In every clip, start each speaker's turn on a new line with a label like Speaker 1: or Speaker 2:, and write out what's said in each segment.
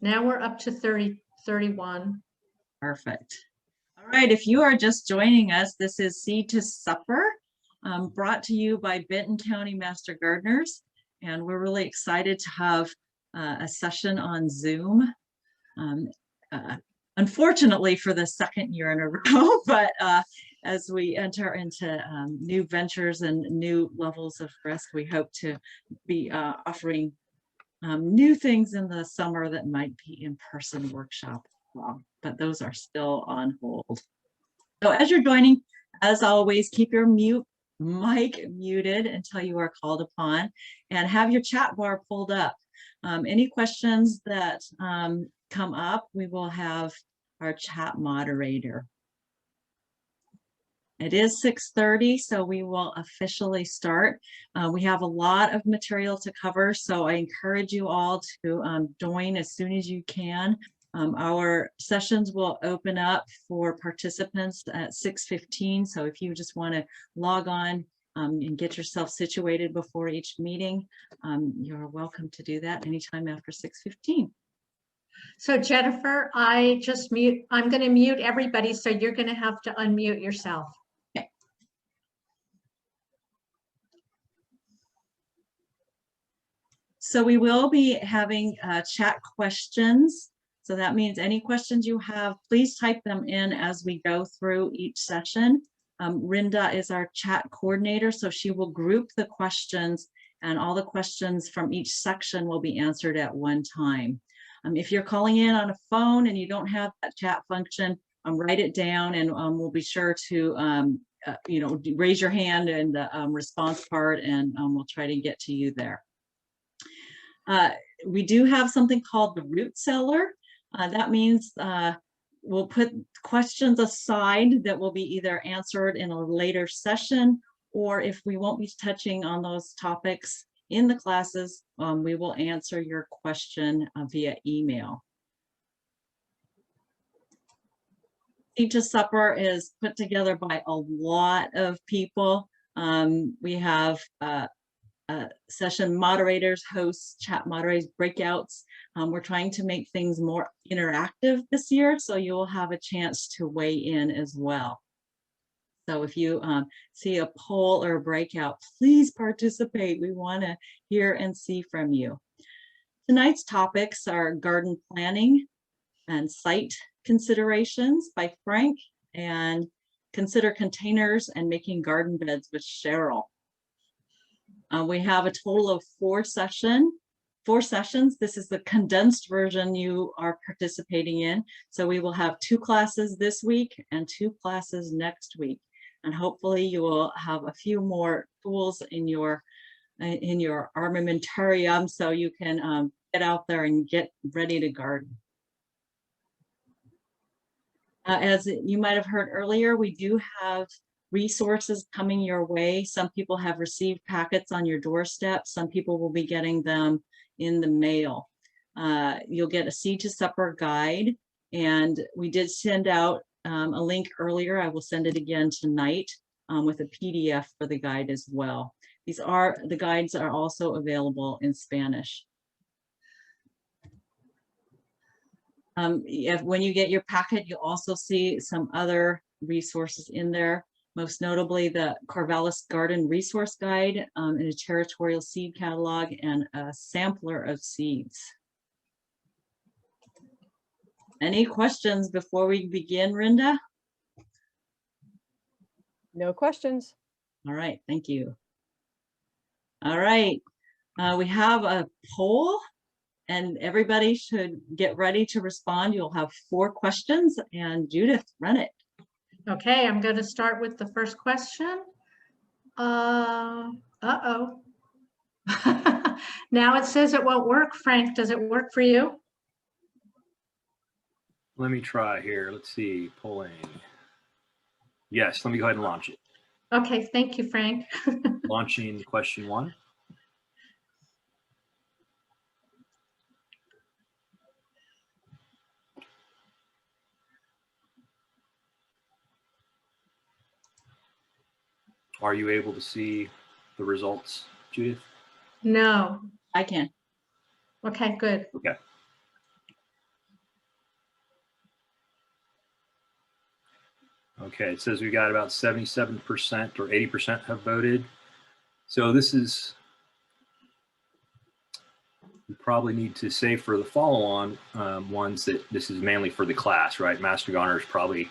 Speaker 1: Now we're up to 31.
Speaker 2: Perfect. All right, if you are just joining us, this is Seed to Supper, brought to you by Benton County Master Gardeners. And we're really excited to have a session on Zoom. Unfortunately for the second year in a row, but as we enter into new ventures and new levels of risk, we hope to be offering new things in the summer that might be in-person workshop, but those are still on hold. So as you're joining, as always, keep your mic muted until you are called upon, and have your chat bar pulled up. Any questions that come up, we will have our chat moderator. It is 6:30, so we will officially start. We have a lot of material to cover, so I encourage you all to join as soon as you can. Our sessions will open up for participants at 6:15, so if you just want to log on and get yourself situated before each meeting, you're welcome to do that anytime after 6:15.
Speaker 1: So Jennifer, I'm going to mute everybody, so you're going to have to unmute yourself.
Speaker 2: Okay. So we will be having chat questions. So that means any questions you have, please type them in as we go through each session. Rinda is our chat coordinator, so she will group the questions, and all the questions from each section will be answered at one time. If you're calling in on a phone and you don't have that chat function, write it down, and we'll be sure to raise your hand in the response part, and we'll try to get to you there. We do have something called the root cellar. That means we'll put questions aside that will be either answered in a later session, or if we won't be touching on those topics in the classes, we will answer your question via email. Seed to Supper is put together by a lot of people. We have session moderators, hosts, chat moderators, breakouts. We're trying to make things more interactive this year, so you will have a chance to weigh in as well. So if you see a poll or a breakout, please participate. We want to hear and see from you. Tonight's topics are garden planning and site considerations by Frank, and consider containers and making garden beds with Cheryl. We have a total of four sessions. This is the condensed version you are participating in. So we will have 2 classes this week and 2 classes next week. And hopefully you will have a few more tools in your armamentarium, so you can get out there and get ready to garden. As you might have heard earlier, we do have resources coming your way. Some people have received packets on your doorstep. Some people will be getting them in the mail. You'll get a Seed to Supper guide, and we did send out a link earlier. I will send it again tonight with a PDF for the guide as well. The guides are also available in Spanish. When you get your packet, you'll also see some other resources in there, most notably the Corvallis Garden Resource Guide, and a territorial seed catalog, and a sampler of seeds. Any questions before we begin, Rinda?
Speaker 3: No questions.
Speaker 2: All right, thank you. All right, we have a poll, and everybody should get ready to respond. You'll have 4 questions, and Judith, run it.
Speaker 1: Okay, I'm going to start with the first question. Uh-oh. Now it says it won't work. Frank, does it work for you?
Speaker 4: Let me try here. Let's see, polling. Yes, let me go ahead and launch it.
Speaker 1: Okay, thank you, Frank.
Speaker 4: Launching question 1. Are you able to see the results, Judith?
Speaker 1: No.
Speaker 2: I can.
Speaker 1: Okay, good.
Speaker 4: Okay. Okay, it says we got about 77% or 80% have voted. So this is, we probably need to say for the follow-on ones that this is mainly for the class, right? Master Gardeners probably,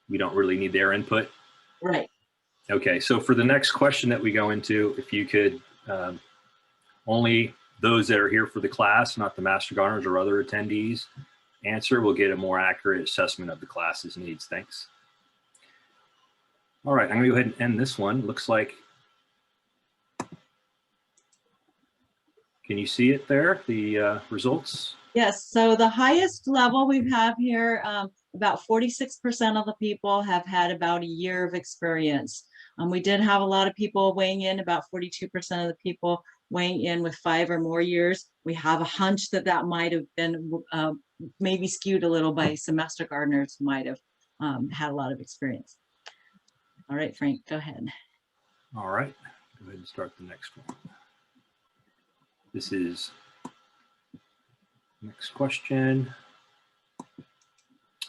Speaker 4: we don't really need their input.
Speaker 2: Right.
Speaker 4: Okay, so for the next question that we go into, if you could, only those that are here for the class, not the Master Gardeners or other attendees, answer, we'll get a more accurate assessment of the class's needs. Thanks. All right, I'm gonna go ahead and end this one. Looks like, can you see it there, the results?
Speaker 2: Yes, so the highest level we have here, about 46% of the people have had about a year of experience. We did have a lot of people weighing in, about 42% of the people weighing in with 5 or more years. We have a hunch that that might have been maybe skewed a little by some Master Gardeners who might have had a lot of experience. All right, Frank, go ahead.
Speaker 4: All right, go ahead and start the next one. This is next question.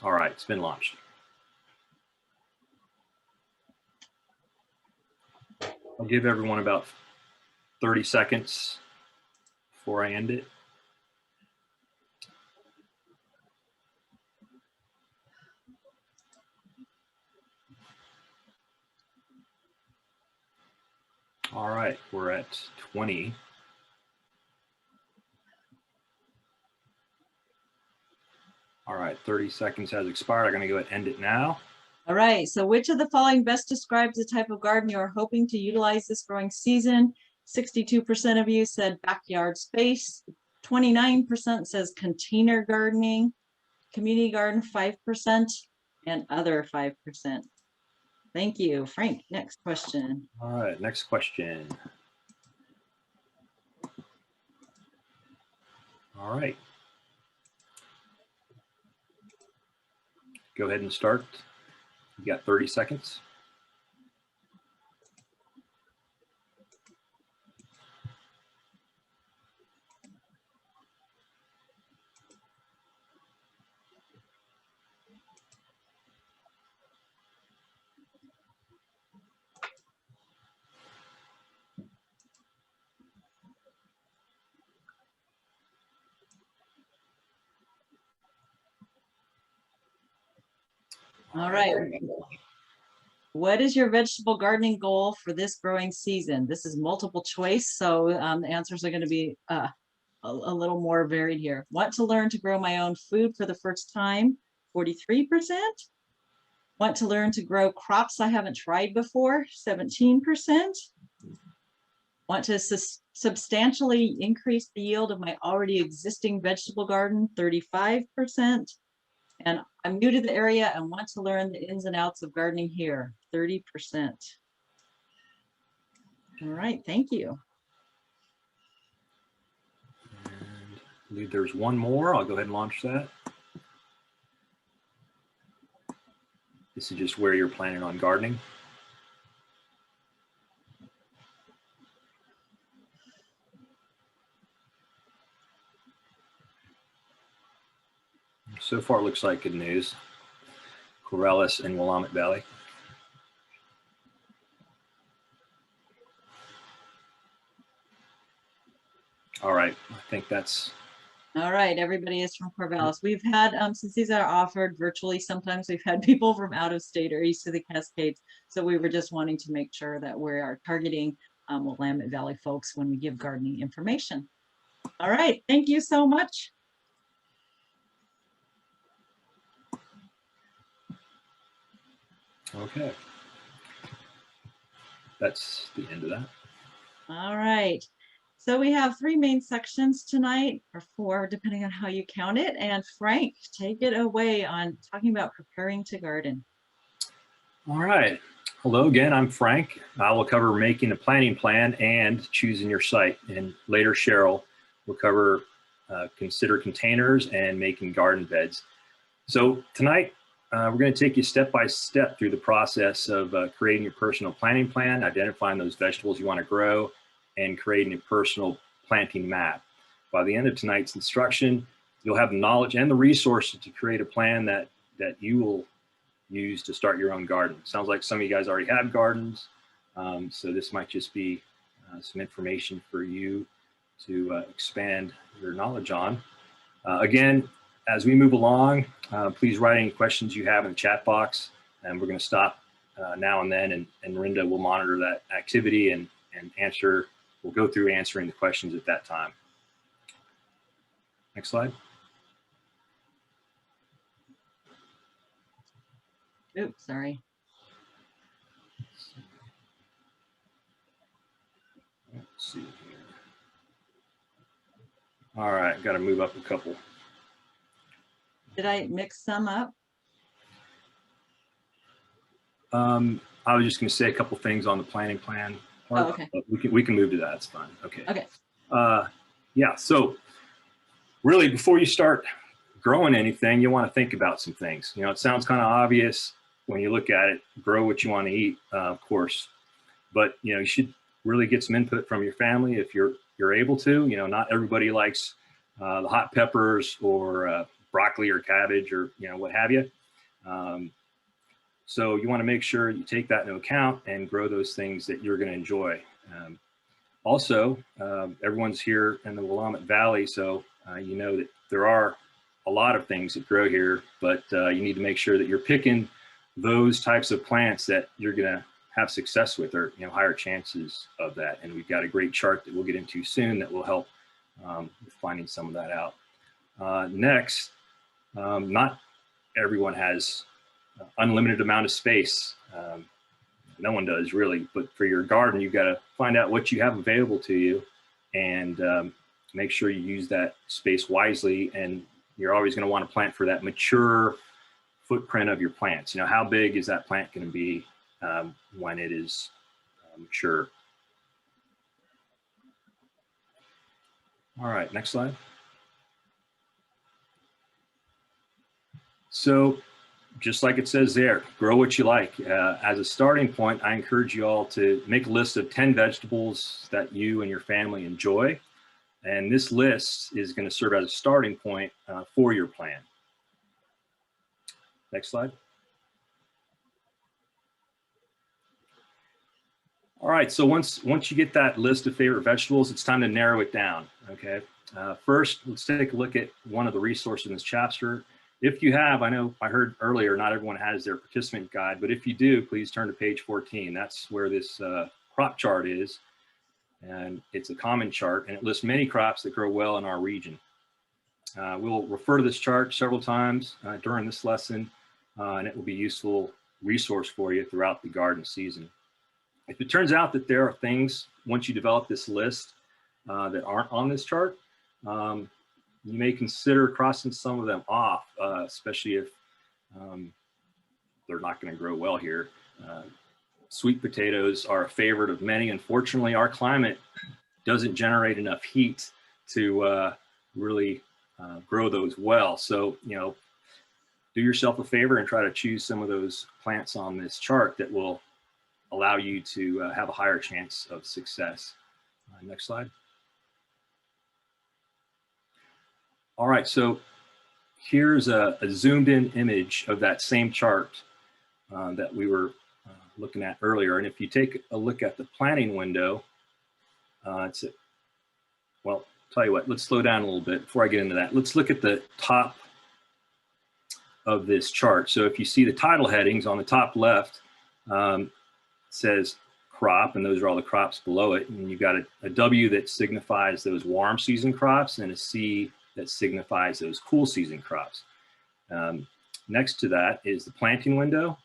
Speaker 4: All right, it's been launched. I'll give everyone about 30 seconds before I end it. All right, we're at 20. All right, 30 seconds has expired. I'm gonna go ahead and end it now.
Speaker 2: All right, so which of the following best describes the type of garden you are hoping to utilize this growing season? 62% of you said backyard space, 29% says container gardening, community garden 5%, and other 5%. Thank you. Frank, next question.
Speaker 4: All right, next question. All right. Go ahead and start. You got 30 seconds.
Speaker 2: All right. What is your vegetable gardening goal for this growing season? This is multiple choice, so the answers are going to be a little more varied here. Want to learn to grow my own food for the first time? 43%. Want to learn to grow crops I haven't tried before? 17%. Want to substantially increase the yield of my already existing vegetable garden? 35%. And I'm new to the area and want to learn the ins and outs of gardening here, 30%. All right, thank you.
Speaker 4: And I believe there's one more. I'll go ahead and launch that. This is just where you're planning on gardening. So far, it looks like good news. Corrales and Willamette Valley. All right, I think that's.
Speaker 2: All right, everybody is from Corvallis. We've had, since these are offered virtually, sometimes we've had people from out of state or east of the Cascades. So we were just wanting to make sure that we are targeting Willamette Valley folks when we give gardening information. All right, thank you so much.
Speaker 4: Okay. That's the end of that.
Speaker 2: All right. So we have 3 main sections tonight, or 4, depending on how you count it. And Frank, take it away on talking about preparing to garden.
Speaker 4: All right. Hello again, I'm Frank. I will cover making a planting plan and choosing your site. And later, Cheryl will cover consider containers and making garden beds. So tonight, we're going to take you step by step through the process of creating your personal planting plan, identifying those vegetables you want to grow, and creating a personal planting map. By the end of tonight's instruction, you'll have the knowledge and the resources to create a plan that you use to start your own garden. Sounds like some of you guys already have gardens, so this might just be some information for you to expand your knowledge on. Again, as we move along, please write any questions you have in the chat box, and we're going to stop now and then, and Rinda will monitor that activity and answer. We'll go through answering the questions at that time. Next slide.
Speaker 2: Oops, sorry.
Speaker 4: Let's see here. All right, got to move up a couple.
Speaker 2: Did I mix some up?
Speaker 4: I was just going to say a couple things on the planning plan part,
Speaker 2: Oh, okay.
Speaker 4: but we can move to that. It's fine. Okay.
Speaker 2: Okay.
Speaker 4: Yeah. So really, before you start growing anything, you want to think about some things. You know, it sounds kind of obvious when you look at it. Grow what you want to eat, of course, but you know, you should really get some input from your family if you're able to. You know, not everybody likes the hot peppers or broccoli or cabbage or what have you. So you want to make sure you take that into account and grow those things that you're going to enjoy. Also, everyone's here in the Willamette Valley, so you know that there are a lot of things that grow here, but you need to make sure that you're picking those types of plants that you're going to have success with, or higher chances of that. And we've got a great chart that we'll get into soon that will help with finding some of that out. Next, not everyone has unlimited amount of space. No one does really, but for your garden, you've got to find out what you have available to you and make sure you use that space wisely. And you're always going to want to plant for that mature footprint of your plants. How big is that plant going to be when it is mature? All right, next slide. So just like it says there, grow what you like. As a starting point, I encourage you all to make a list of 10 vegetables that you and your family enjoy. And this list is going to serve as a starting point for your plan. Next slide. All right, so once you get that list of favorite vegetables, it's time to narrow it down, okay? First, let's take a look at one of the resources in this chapter. If you have, I know I heard earlier, not everyone has their participant guide, but if you do, please turn to page 14. That's where this crop chart is. And it's a common chart, and it lists many crops that grow well in our region. We'll refer to this chart several times during this lesson, and it will be a useful resource for you throughout the garden season. If it turns out that there are things, once you develop this list, that aren't on this chart, you may consider crossing some of them off, especially if they're not going to grow well here. Sweet potatoes are a favorite of many. Unfortunately, our climate doesn't generate enough heat to really grow those well. So, do yourself a favor and try to choose some of those plants on this chart that will allow you to have a higher chance of success. Next slide. All right, so here's a zoomed in image of that same chart that we were looking at earlier. And if you take a look at the planting window, well, tell you what, let's slow down a little bit before I get into that. Let's look at the top of this chart. So if you see the title headings on the top left, it says crop, and those are all the crops below it. And you've got a W that signifies those warm season crops and a C that signifies those cool season crops. Next to that is the planting window.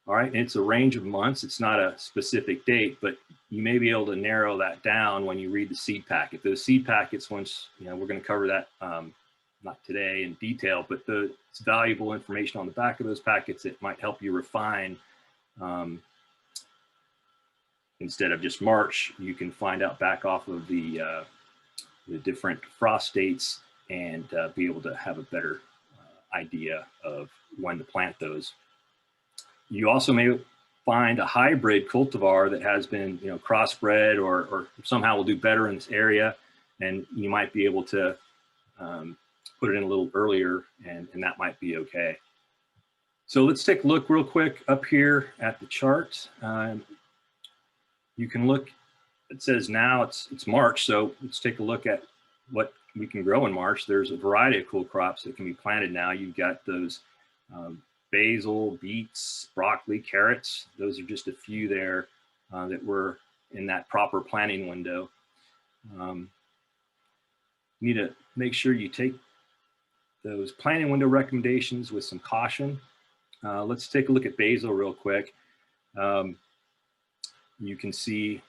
Speaker 4: All right, and it's a range of months. It's not a specific date, but you may be able to narrow that down when you read the seed packet. Those seed packets, once, we're going to cover that not today in detail, but it's valuable information on the back of those packets that might help you refine. Instead of just March, you can find out back off of the different frost dates and be able to have a better idea of when to plant those. You also may find a hybrid cultivar that has been, crossbred or somehow will do better in this area, and you might be able to put it in a little earlier, and that might be okay. So let's take a look real quick up here at the chart. You can look, it says now it's March, so let's take a look at what we can grow in March. There's a variety of cool crops that can be planted now. You've got those basil, beets, broccoli, carrots. Those are just a few there that were in that proper planting window. You need to make sure you take those planting window recommendations with some caution. Let's take a look at basil real quick. You can see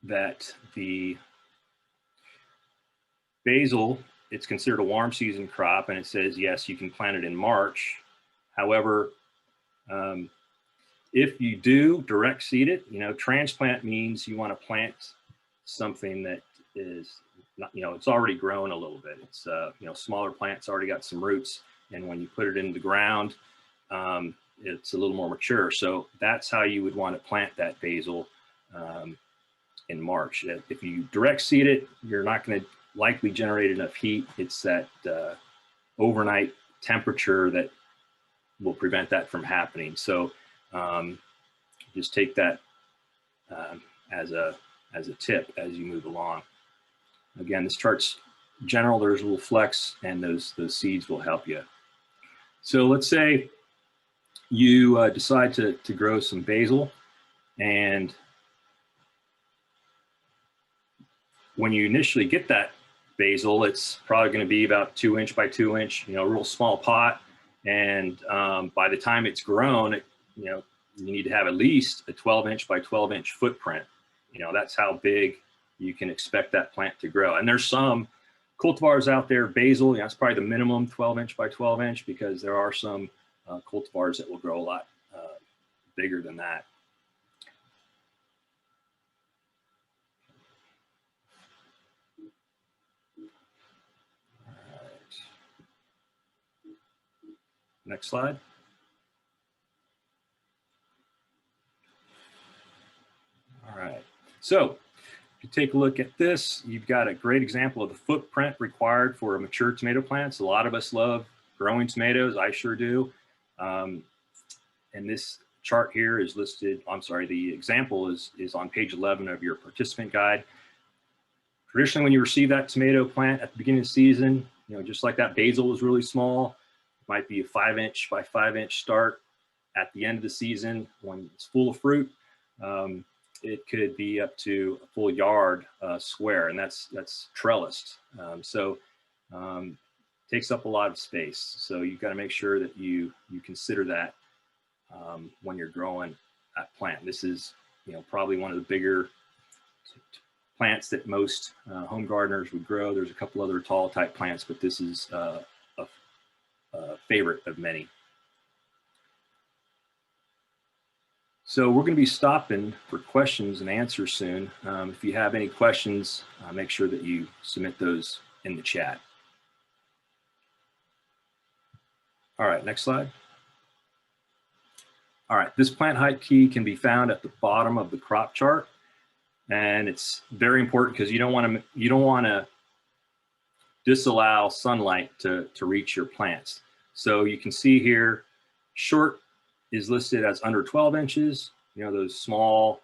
Speaker 4: that the basil, it's considered a warm season crop, and it says, yes, you can plant it in March. However, if you do direct seed it, transplant means you want to plant something that is not, it's already grown a little bit. It's, smaller plants already got some roots, and when you put it in the ground, it's a little more mature. So that's how you would want to plant that basil in March. If you direct seed it, you're not going to likely generate enough heat. It's that overnight temperature that will prevent that from happening. So just take that as a tip as you move along. Again, this chart's general, there's a little flex, and those seeds will help you. So let's say you decide to grow some basil, and when you initially get that basil, it's probably going to be about 2 inch by 2 inch, a real small pot. And by the time it's grown, you need to have at least a 12 inch by 12 inch footprint. That's how big you can expect that plant to grow. And there's some cultivars out there, basil, that's probably the minimum 12 inch by 12 inch, because there are some cultivars that will grow a lot bigger than that. All right. Next slide. All right. So if you take a look at this, you've got a great example of the footprint required for a mature tomato plant. A lot of us love growing tomatoes. I sure do. And this chart here is listed, the example is on page 11 of your participant guide. Traditionally, when you receive that tomato plant at the beginning of the season, just like that basil was really small, it might be a 5 inch by 5 inch start. At the end of the season, when it's full of fruit, it could be up to a full yard square, and that's trellised. Takes up a lot of space. So you've got to make sure that you consider that when you're growing that plant. This is probably one of the bigger plants that most home gardeners would grow. There's a couple other tall type plants, but this is a favorite of many. So we're going to be stopping for questions and answers soon. If you have any questions, make sure that you submit those in the chat. All right, next slide. All right, this plant height key can be found at the bottom of the crop chart, and it's very important because you don't want to disallow sunlight to reach your plants. So you can see here, short is listed as under 12 inches, those small,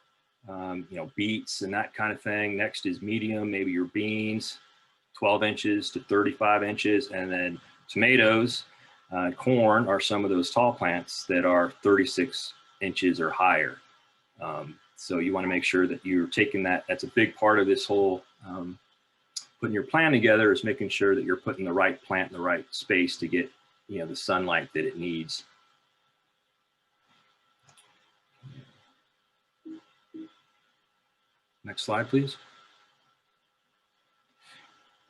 Speaker 4: beets and that kind of thing. Next is medium, maybe your beans, 12 inches to 35 inches. And then tomatoes, corn are some of those tall plants that are 36 inches or higher. So you want to make sure that you're taking that's a big part of this whole putting your plan together, is making sure that you're putting the right plant in the right space to get the sunlight that it needs. Next slide, please.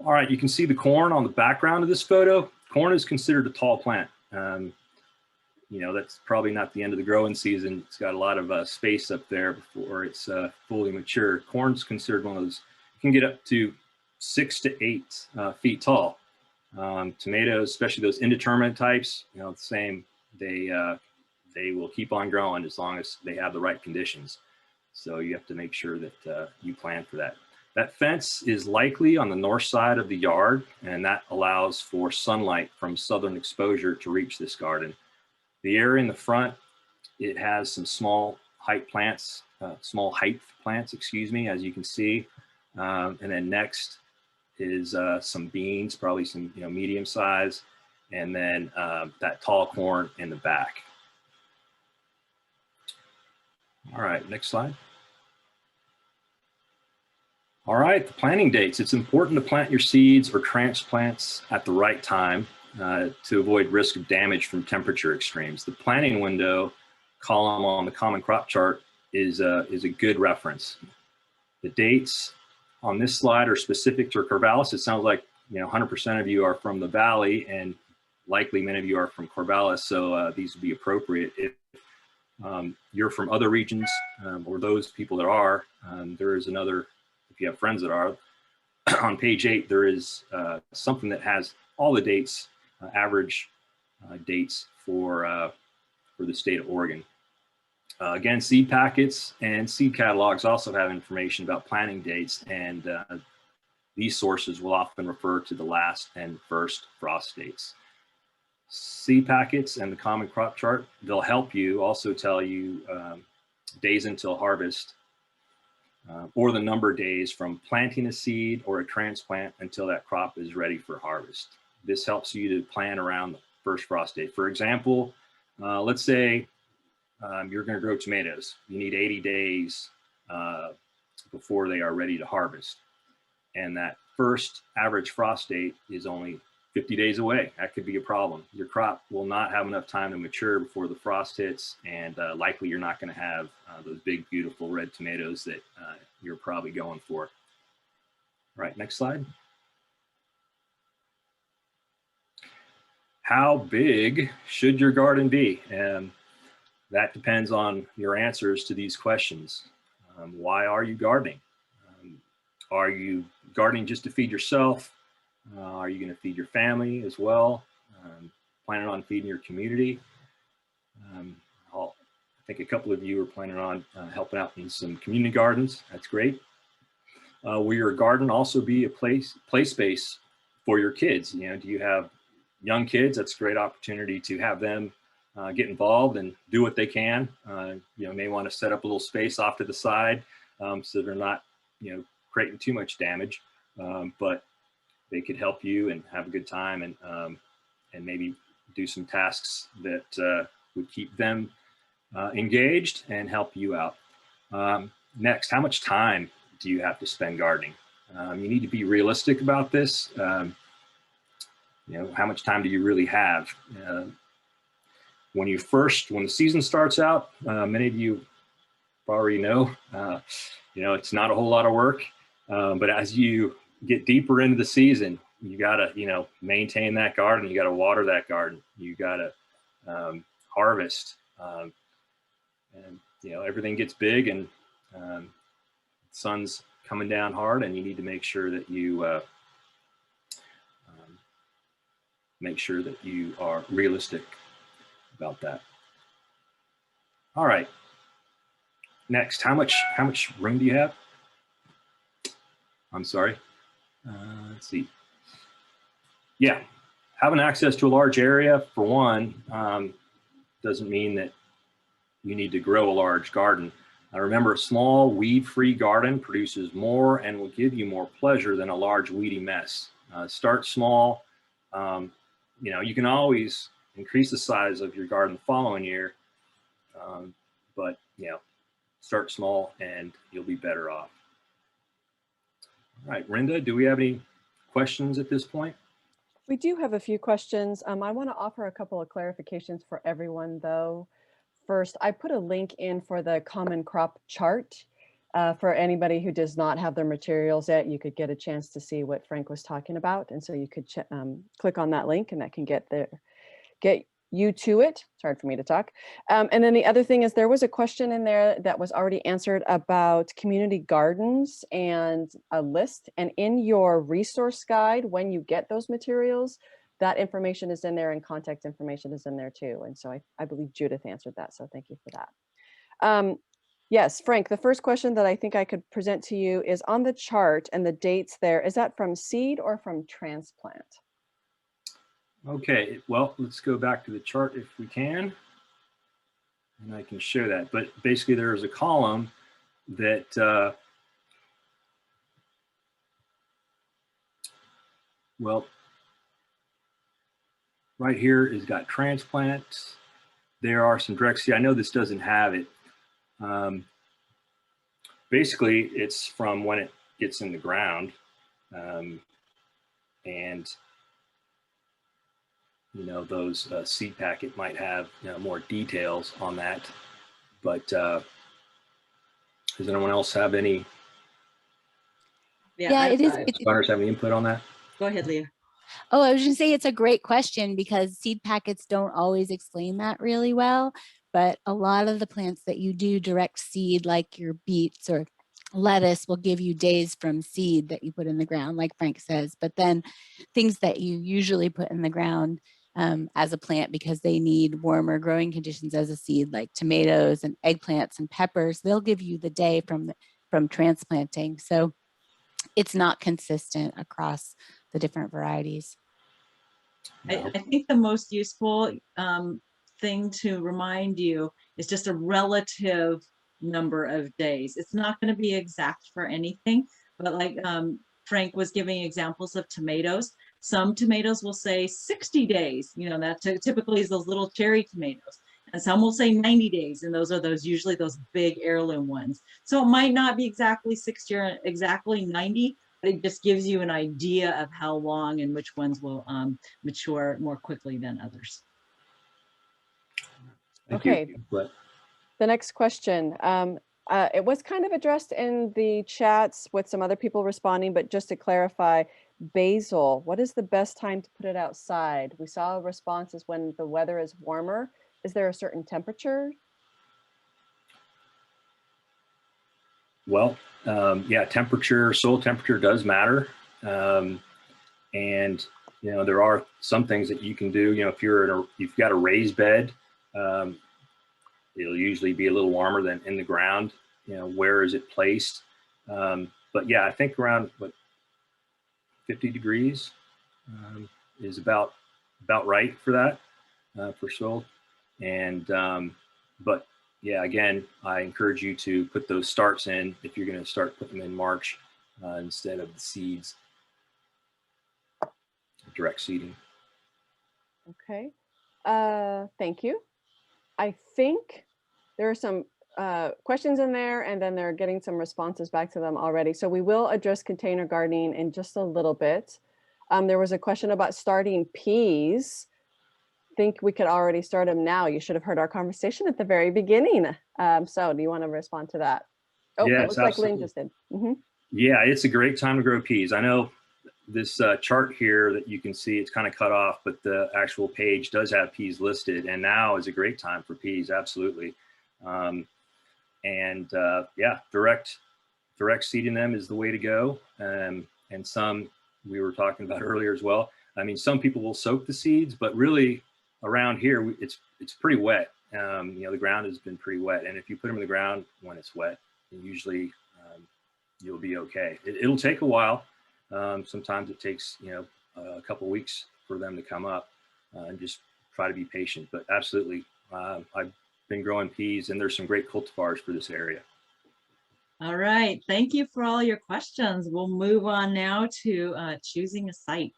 Speaker 4: All right, you can see the corn on the background of this photo. Corn is considered a tall plant. That's probably not the end of the growing season. It's got a lot of space up there before it's fully mature. Corn's considered one of those, it can get up to 6 to 8 feet tall. Tomatoes, especially those indeterminate types, the same, they will keep on growing as long as they have the right conditions. So you have to make sure that you plan for that. That fence is likely on the north side of the yard, and that allows for sunlight from southern exposure to reach this garden. The area in the front, it has some small height plants, excuse me, as you can see. And then next is some beans, probably some medium size, and then that tall corn in the back. All right, next slide. All right, the planting dates. It's important to plant your seeds or transplants at the right time to avoid risk of damage from temperature extremes. The planting window column on the common crop chart is a good reference. The dates on this slide are specific to Corvallis. It sounds like 100% of you are from the Valley, and likely many of you are from Corvallis, so these would be appropriate. If you're from other regions, or those people that are, there is another, if you have friends that are, on page 8, there is something that has all the dates, average dates for the state of Oregon. Again, seed packets and seed catalogs also have information about planting dates, and these sources will often refer to the last and first frost dates. Seed packets and the common crop chart, they'll help you also tell you days until harvest, or the number of days from planting a seed or a transplant until that crop is ready for harvest. This helps you to plan around the first frost date. For example, let's say you're going to grow tomatoes. You need 80 days before they are ready to harvest. And that first average frost date is only 50 days away. That could be a problem. Your crop will not have enough time to mature before the frost hits, and likely you're not going to have those big, beautiful red tomatoes that you're probably going for. All right, next slide. How big should your garden be? That depends on your answers to these questions. Why are you gardening? Are you gardening just to feed yourself? Are you going to feed your family as well? Planning on feeding your community? I think a couple of you are planning on helping out in some community gardens. That's great. Will your garden also be a play space for your kids? Do you have young kids? That's a great opportunity to have them get involved and do what they can. May want to set up a little space off to the side so they're not, creating too much damage, but they could help you and have a good time, and maybe do some tasks that would keep them engaged and help you out. Next, how much time do you have to spend gardening? You need to be realistic about this. How much time do you really have? When the season starts out, many of you already know, it's not a whole lot of work, but as you get deeper into the season, you gotta, maintain that garden. You gotta water that garden. You gotta harvest, and everything gets big, and the sun's coming down hard, and you need to make sure that you are realistic about that. All right. Next, how much room do you have? I'm sorry. Let's see. Yeah, having access to a large area, for one, doesn't mean that you need to grow a large garden. Remember, a small weed-free garden produces more and will give you more pleasure than a large weedy mess. Start small. You can always increase the size of your garden the following year, but start small and you'll be better off. All right, Rinda, do we have any questions at this point?
Speaker 3: We do have a few questions. I want to offer a couple of clarifications for everyone, though. First, I put a link in for the common crop chart. For anybody who does not have their materials yet, you could get a chance to see what Frank was talking about. And so you could click on that link, and that can get you to it. It's hard for me to talk. And then the other thing is, there was a question in there that was already answered about community gardens and a list. And in your resource guide, when you get those materials, that information is in there, and contact information is in there too. And so I believe Judith answered that. So thank you for that. Yes, Frank, the first question that I think I could present to you is on the chart and the dates there. Is that from seed or from transplant?
Speaker 4: Okay, well, let's go back to the chart if we can. And I can show that, but basically there is a column that, well, right here is got transplants. There are some direct seed. I know this doesn't have it. Basically, it's from when it gets in the ground. And, you know, those seed packet might have, you know, more details on that. But does anyone else have any,
Speaker 5: Yeah, it is.
Speaker 4: runners have any input on that?
Speaker 2: Go ahead, Leah.
Speaker 5: Oh, I was going to say it's a great question because seed packets don't always explain that really well. But a lot of the plants that you do direct seed, like your beets or lettuce, will give you days from seed that you put in the ground, like Frank says. But then things that you usually put in the ground as a plant because they need warmer growing conditions as a seed, like tomatoes and eggplants and peppers, they'll give you the day from transplanting. So it's not consistent across the different varieties.
Speaker 2: I think the most useful thing to remind you is just a relative number of days. It's not going to be exact for anything, but like Frank was giving examples of tomatoes. Some tomatoes will say 60 days, you know, that typically is those little cherry tomatoes. And some will say 90 days, and those are usually those big heirloom ones. So it might not be exactly 60 or exactly 90, but it just gives you an idea of how long and which ones will mature more quickly than others.
Speaker 4: Thank
Speaker 3: Okay.
Speaker 4: you. But
Speaker 3: The next question. It was kind of addressed in the chats with some other people responding, but just to clarify, basil, what is the best time to put it outside? We saw responses when the weather is warmer. Is there a certain temperature?
Speaker 4: well, yeah, temperature, soil temperature does matter. And, you know, there are some things that you can do, you know, if you've got a raised bed, it'll usually be a little warmer than in the ground. You know, where is it placed? But yeah, I think around 50 degrees is about right for that, for soil. And, but yeah, again, I encourage you to put those starts in if you're going to start putting them in March instead of the seeds, direct seeding.
Speaker 3: Okay. Thank you. I think there are some questions in there, and then they're getting some responses back to them already. So we will address container gardening in just a little bit. There was a question about starting peas. I think we could already start them now. You should have heard our conversation at the very beginning. So do you want to respond to that? Oh,
Speaker 4: Yes,
Speaker 3: it looks like Lynn
Speaker 4: absolutely.
Speaker 3: just did. Mhm.
Speaker 4: Yeah, it's a great time to grow peas. I know this chart here that you can see, it's kind of cut off, but the actual page does have peas listed, and now is a great time for peas, absolutely. Yeah, direct seeding them is the way to go. And some we were talking about earlier as well. I mean, some people will soak the seeds, but really around here, it's pretty wet. You know, the ground has been pretty wet, and if you put them in the ground when it's wet, usually you'll be okay. It'll take a while. Sometimes it takes, you know, a couple weeks for them to come up, and just try to be patient. But absolutely, I've been growing peas, and there's some great cultivars for this area.
Speaker 2: All right, thank you for all your questions. We'll move on now to choosing a site.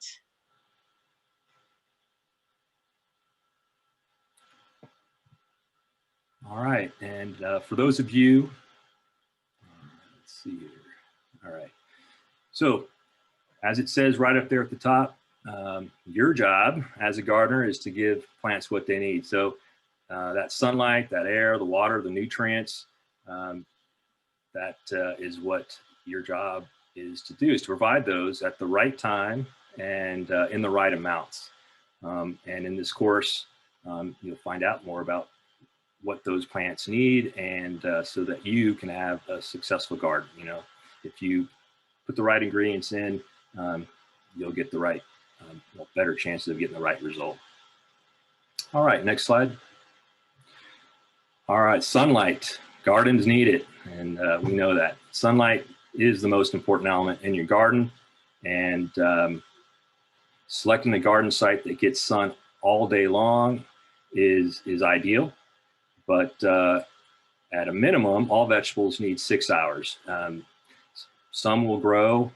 Speaker 4: All right, and for those of you, let's see here. All right, so as it says right up there at the top, your job as a gardener is to give plants what they need. So that sunlight, that air, the water, the nutrients, that is what your job is to do, is to provide those at the right time and in the right amounts. And in this course, you'll find out more about what those plants need, and so that you can have a successful garden. You know, if you put the right ingredients in, you'll get the right, better chances of getting the right result. All right, next slide. All right, sunlight. Gardens need it, and we know that. Sunlight is the most important element in your garden, and selecting a garden site that gets sun all day long is ideal. But at a minimum, all vegetables need 6 hours. Some will grow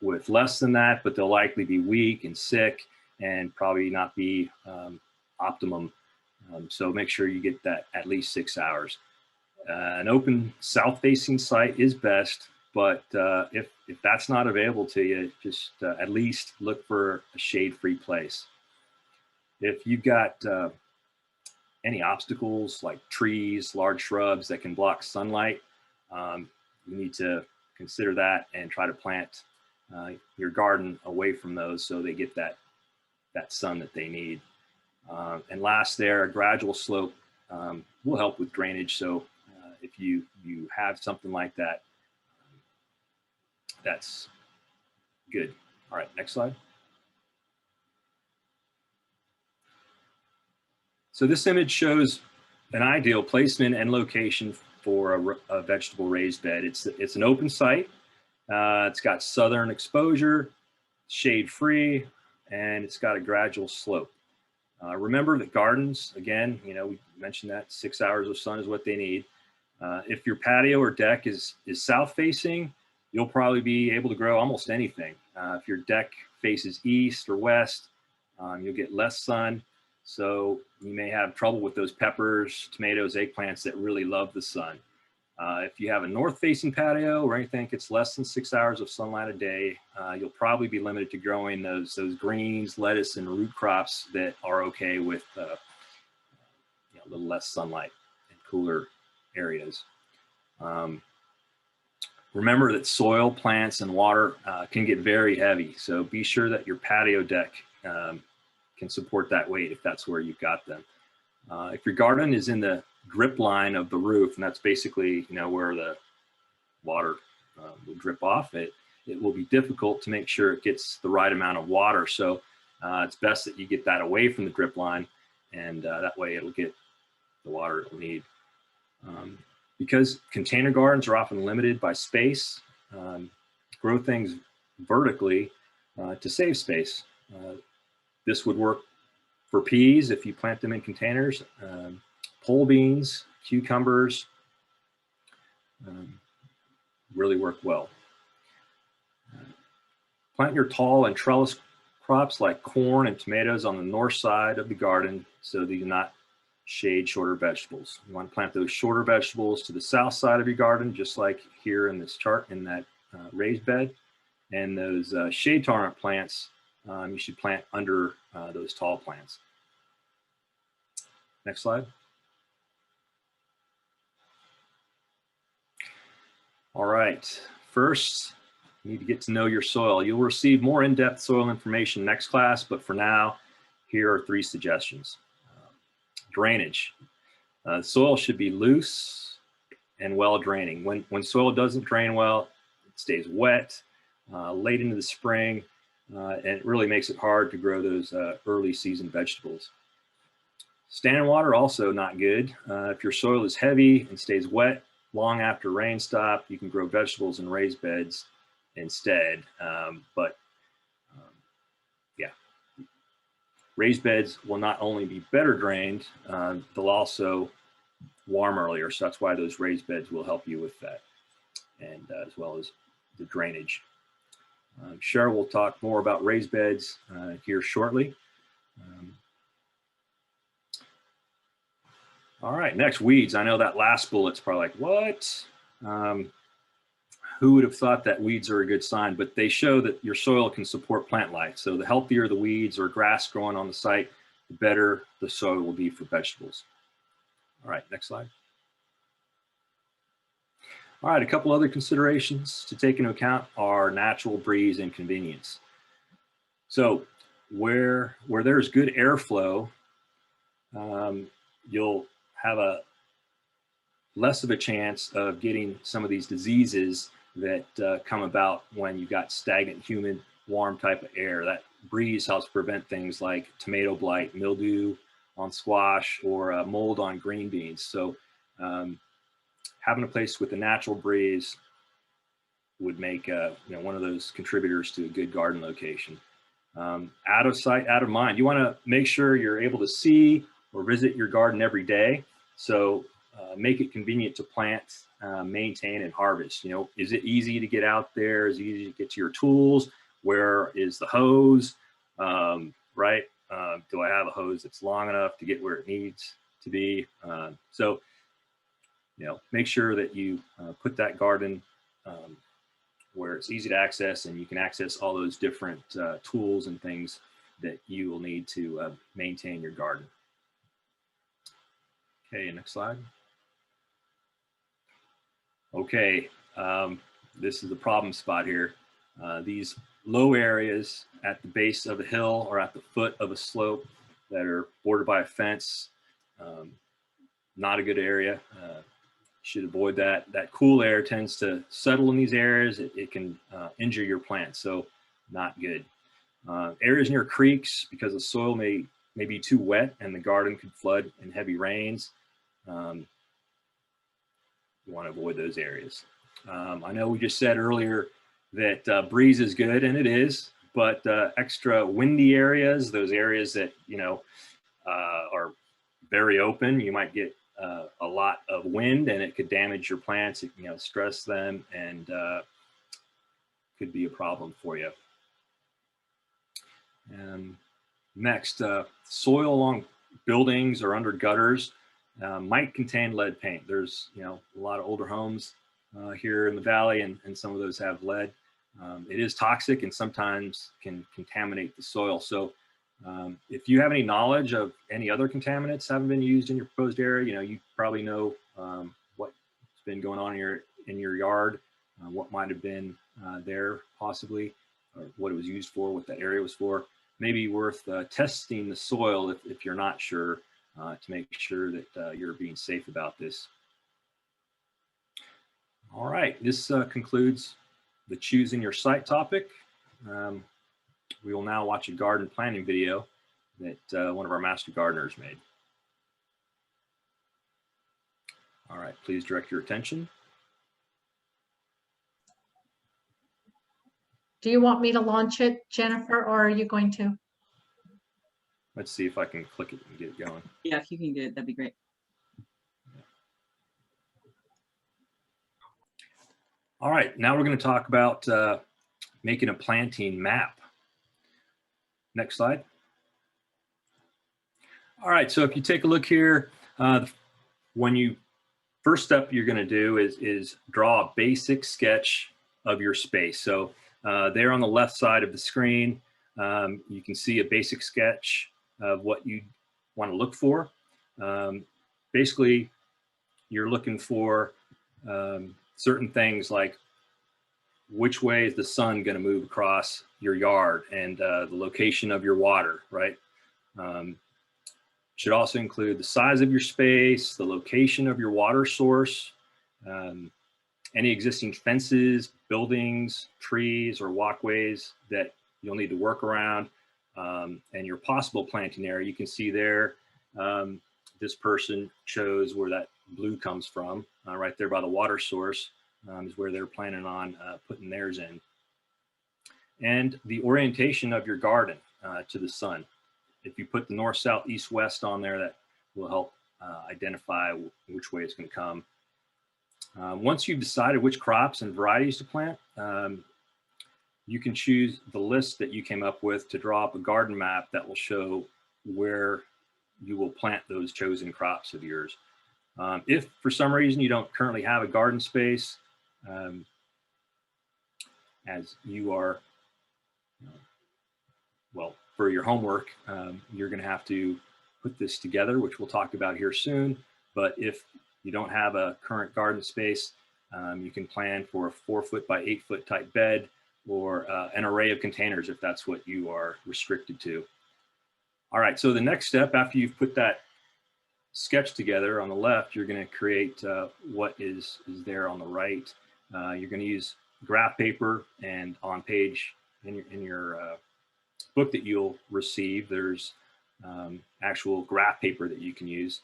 Speaker 4: with less than that, but they'll likely be weak and sick and probably not be optimum. So make sure you get that at least 6 hours. An open south-facing site is best, but if that's not available to you, just at least look for a shade-free place. If you've got any obstacles like trees, large shrubs that can block sunlight, you need to consider that and try to plant your garden away from those so they get that sun that they need. And last there, a gradual slope will help with drainage. So if you have something like that, that's good. All right, next slide. So this image shows an ideal placement and location for a vegetable raised bed. It's an open site. It's got southern exposure, shade-free, and it's got a gradual slope. Remember that gardens, again, we mentioned that 6 hours of sun is what they need. If your patio or deck is south-facing, you'll probably be able to grow almost anything. If your deck faces east or west, you'll get less sun. So you may have trouble with those peppers, tomatoes, eggplants that really love the sun. If you have a north-facing patio or anything that gets less than 6 hours of sunlight a day, you'll probably be limited to growing those greens, lettuce, and root crops that are okay with a little less sunlight and cooler areas. Remember that soil, plants, and water can get very heavy, so be sure that your patio deck can support that weight if that's where you've got them. If your garden is in the drip line of the roof, and that's basically where the water will drip off, it will be difficult to make sure it gets the right amount of water. So it's best that you get that away from the drip line, and that way it'll get the water it'll need. Because container gardens are often limited by space, grow things vertically to save space. This would work for peas if you plant them in containers, pole beans, cucumbers, really work well. Plant your tall and trellis crops like corn and tomatoes on the north side of the garden so that you do not shade shorter vegetables. You want to plant those shorter vegetables to the south side of your garden, just like here in this chart in that raised bed. And those shade tolerant plants, you should plant under those tall plants. Next slide. All right, first, you need to get to know your soil. You'll receive more in-depth soil information next class, but for now, here are 3 suggestions. Drainage. Soil should be loose and well draining. When soil doesn't drain well, it stays wet late into the spring, and it really makes it hard to grow those early season vegetables. Standing water also not good. If your soil is heavy and stays wet long after rain stop, you can grow vegetables in raised beds instead. Raised beds will not only be better drained, they'll also warm earlier. So that's why those raised beds will help you with that, and as well as the drainage. Cheryl will talk more about raised beds here shortly. All right, next, weeds. I know that last bullet's probably like, what? Who would have thought that weeds are a good sign? But they show that your soil can support plant life. So the healthier the weeds or grass growing on the site, the better the soil will be for vegetables. All right, next slide. All right, a couple other considerations to take into account are natural breeze and convenience. So where there's good airflow, you'll have less of a chance of getting some of these diseases that come about when you've got stagnant, humid, warm type of air. That breeze helps prevent things like tomato blight, mildew on squash, or mold on green beans. So having a place with a natural breeze would make one of those contributors to a good garden location. Out of sight, out of mind. You want to make sure you're able to see or visit your garden every day. So make it convenient to plant, maintain, and harvest. You know, is it easy to get out there? Is it easy to get to your tools? Where is the hose? Right? Do I have a hose that's long enough to get where it needs to be? So, you know, make sure that you put that garden where it's easy to access, and you can access all those different tools and things that you will need to maintain your garden. Okay, next slide. Okay, this is the problem spot here. These low areas at the base of a hill or at the foot of a slope that are bordered by a fence, not a good area. Should avoid that. That cool air tends to settle in these areas. It can injure your plants, so not good. Areas near creeks, because the soil may be too wet and the garden could flood in heavy rains. You want to avoid those areas. I know we just said earlier that breeze is good, and it is, but extra windy areas, those areas that, you know, are very open, you might get a lot of wind, and it could damage your plants, you know, stress them, and could be a problem for you. Next, soil along buildings or under gutters might contain lead paint. There's, you know, a lot of older homes here in the valley, and some of those have lead. It is toxic and sometimes can contaminate the soil. So if you have any knowledge of any other contaminants haven't been used in your proposed area, you know, you probably know what's been going on in your yard, what might have been there possibly, or what it was used for, what that area was for. Maybe worth testing the soil if you're not sure, to make sure that you're being safe about this. All right, this concludes the choosing your site topic. We will now watch a garden planning video that one of our master gardeners made. All right, please direct your attention.
Speaker 1: Do you want me to launch it, Jennifer, or are you going to?
Speaker 4: Let's see if I can click it and get it going.
Speaker 2: Yeah, if you can get it, that'd be great.
Speaker 4: All right, now we're going to talk about making a planting map. Next slide. All right, so if you take a look here, first step you're going to do is draw a basic sketch of your space. So there on the left side of the screen, you can see a basic sketch of what you want to look for. Basically, you're looking for certain things like which way is the sun going to move across your yard, and the location of your water, right? Should also include the size of your space, the location of your water source, any existing fences, buildings, trees, or walkways that you'll need to work around, and your possible planting area. You can see there, this person chose where that blue comes from, right there by the water source. Is where they're planning on putting theirs in. And the orientation of your garden to the sun. If you put the north, south, east, west on there, that will help identify which way it's going to come. Once you've decided which crops and varieties to plant, you can choose the list that you came up with to draw up a garden map that will show where you will plant those chosen crops of yours. If for some reason you don't currently have a garden space, as you are, well, for your homework, you're going to have to put this together, which we'll talk about here soon. But if you don't have a current garden space, you can plan for a 4-foot by 8-foot type bed, or an array of containers if that's what you are restricted to. All right, so the next step after you've put that sketch together on the left, you're going to create what is there on the right. You're going to use graph paper, and on page in your book that you'll receive, there's actual graph paper that you can use,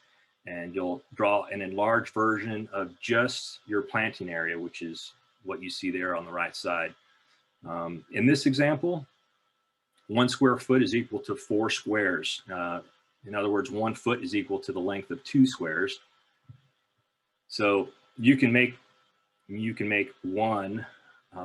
Speaker 4: and you'll draw an enlarged version of just your planting area, which is what you see there on the right side. In this example, 1 square foot is equal to 4 squares. In other words, 1 foot is equal to the length of 2 squares. So you can make 1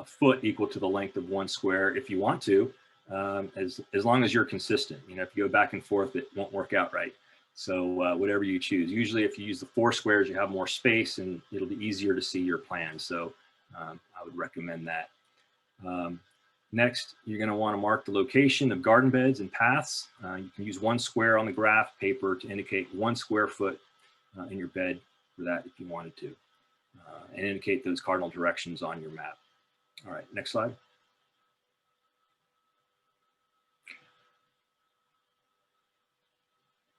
Speaker 4: foot equal to the length of 1 square if you want to, as long as you're consistent. You know, if you go back and forth, it won't work out right. So whatever you choose. Usually if you use the 4 squares, you have more space and it'll be easier to see your plan. So I would recommend that. Next, you're going to want to mark the location of garden beds and paths. You can use 1 square on the graph paper to indicate 1 square foot in your bed for that if you wanted to, and indicate those cardinal directions on your map. All right, next slide.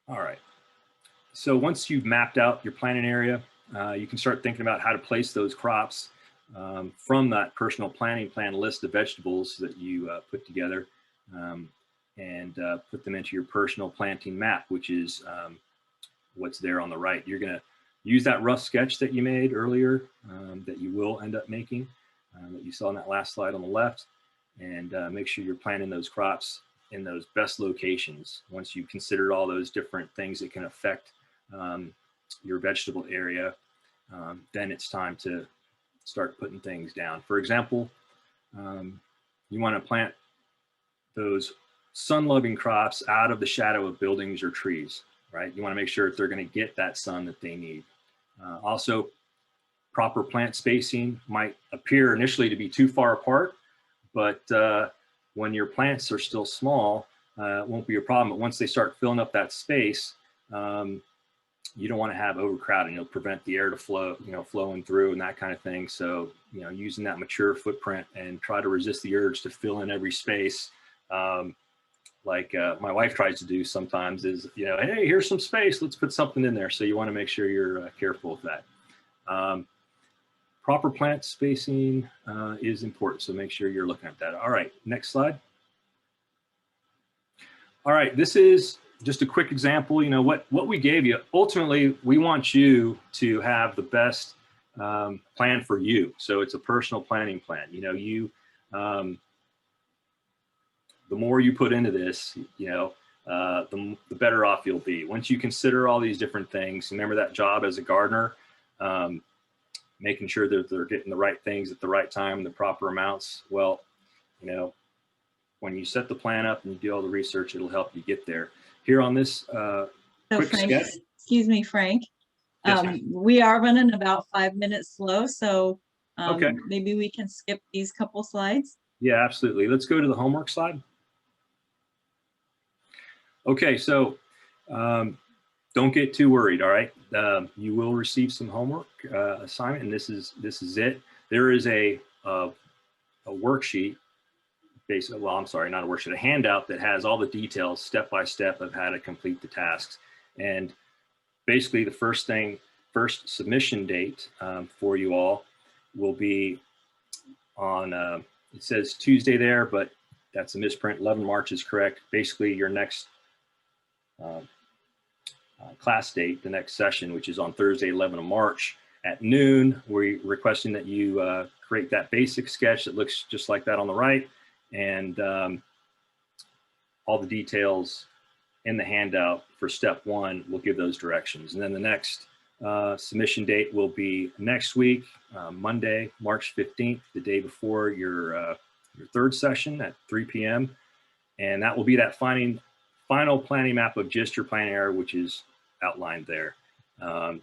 Speaker 4: All right, so once you've mapped out your planting area, you can start thinking about how to place those crops from that personal planting plan list of vegetables that you put together, and put them into your personal planting map, which is what's there on the right. You're going to use that rough sketch that you made earlier, that you will end up making, that you saw in that last slide on the left, and make sure you're planting those crops in those best locations. Once you've considered all those different things that can affect your vegetable area, then it's time to start putting things down. For example, you want to plant those sun-loving crops out of the shadow of buildings or trees, right? You want to make sure that they're going to get that sun that they need. Also, proper plant spacing might appear initially to be too far apart, but when your plants are still small, it won't be a problem. But once they start filling up that space, you don't want to have overcrowding. It'll prevent the air to flow, flowing through and that kind of thing. So, using that mature footprint and try to resist the urge to fill in every space. Like my wife tries to do sometimes is, hey, here's some space, let's put something in there. So you want to make sure you're careful with that. Proper plant spacing is important. So make sure you're looking at that. All right, next slide. All right, this is just a quick example. What we gave you, ultimately, we want you to have the best plan for you. So it's a personal planning plan. The more you put into this, the better off you'll be. Once you consider all these different things, remember that job as a gardener, making sure that they're getting the right things at the right time, the proper amounts. Well, when you set the plan up and you do all the research, it'll help you get there. Here on this quick
Speaker 2: Frank,
Speaker 4: sketch.
Speaker 2: excuse me, Frank.
Speaker 4: Yes,
Speaker 2: we are running about 5 minutes slow, so
Speaker 4: Okay.
Speaker 2: maybe we can skip these couple slides.
Speaker 4: Yeah, absolutely. Let's go to the homework slide. Okay, so don't get too worried. All right, you will receive some homework assignment, and this is it. There is a worksheet, basically. Well, I'm sorry, not a worksheet, a handout that has all the details step by step of how to complete the tasks. And basically, the first submission date for you all will be on. It says Tuesday there, but that's a misprint. 11 March is correct. Basically, your next class date, the next session, which is on Thursday, 11 of March at noon. We're requesting that you create that basic sketch that looks just like that on the right, and all the details in the handout for step 1 will give those directions. And then the next submission date will be next week, Monday, March 15th, the day before your third session at 3 p.m. And that will be that final planning map of just your planning area, which is outlined there.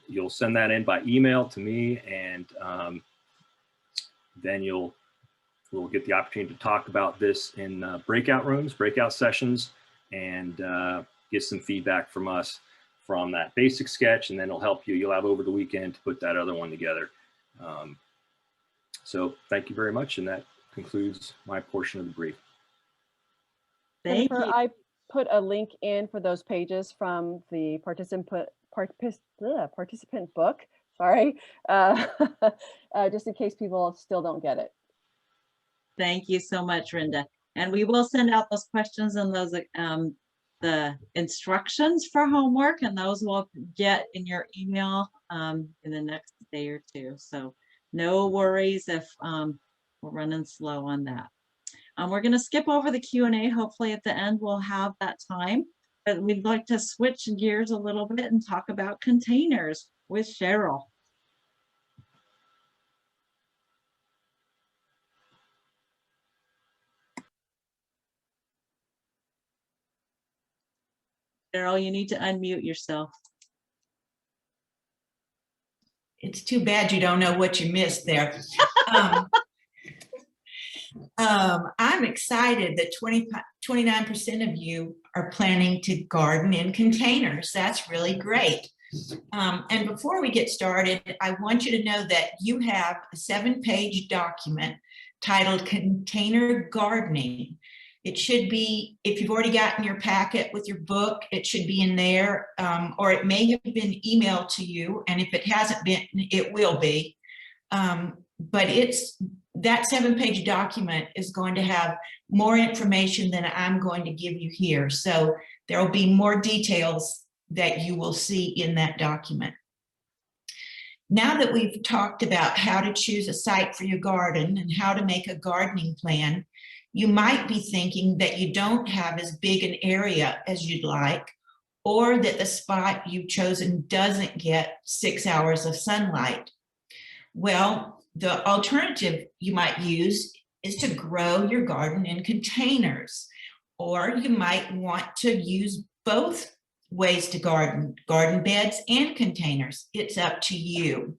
Speaker 4: You'll send that in by email to me, and then we'll get the opportunity to talk about this in breakout rooms, breakout sessions, and get some feedback from us from that basic sketch, and then it'll help you. You'll have over the weekend to put that other one together. So thank you very much, and that concludes my portion of the brief.
Speaker 2: Thank
Speaker 3: Jennifer,
Speaker 2: you.
Speaker 3: I put a link in for those pages from the participant book. Sorry, just in case people still don't get it.
Speaker 2: Thank you so much, Rinda. And we will send out those questions and those the instructions for homework, and those will get in your email in the next day or two. So no worries if we're running slow on that. We're going to skip over the Q&A. Hopefully at the end we'll have that time, but we'd like to switch gears a little bit and talk about containers with Cheryl. Cheryl, you need to unmute yourself.
Speaker 6: It's too bad you don't know what you missed there. I'm excited that 29% of you are planning to garden in containers. That's really great. And before we get started, I want you to know that you have a 7-page document titled Container Gardening. It should be, if you've already gotten your packet with your book, it should be in there, or it may have been emailed to you. And if it hasn't been, it will be. But that 7-page document is going to have more information than I'm going to give you here. So there will be more details that you will see in that document. Now that we've talked about how to choose a site for your garden and how to make a gardening plan, you might be thinking that you don't have as big an area as you'd like, or that the spot you've chosen doesn't get 6 hours of sunlight. Well, the alternative you might use is to grow your garden in containers, or you might want to use both ways to garden beds and containers. It's up to you.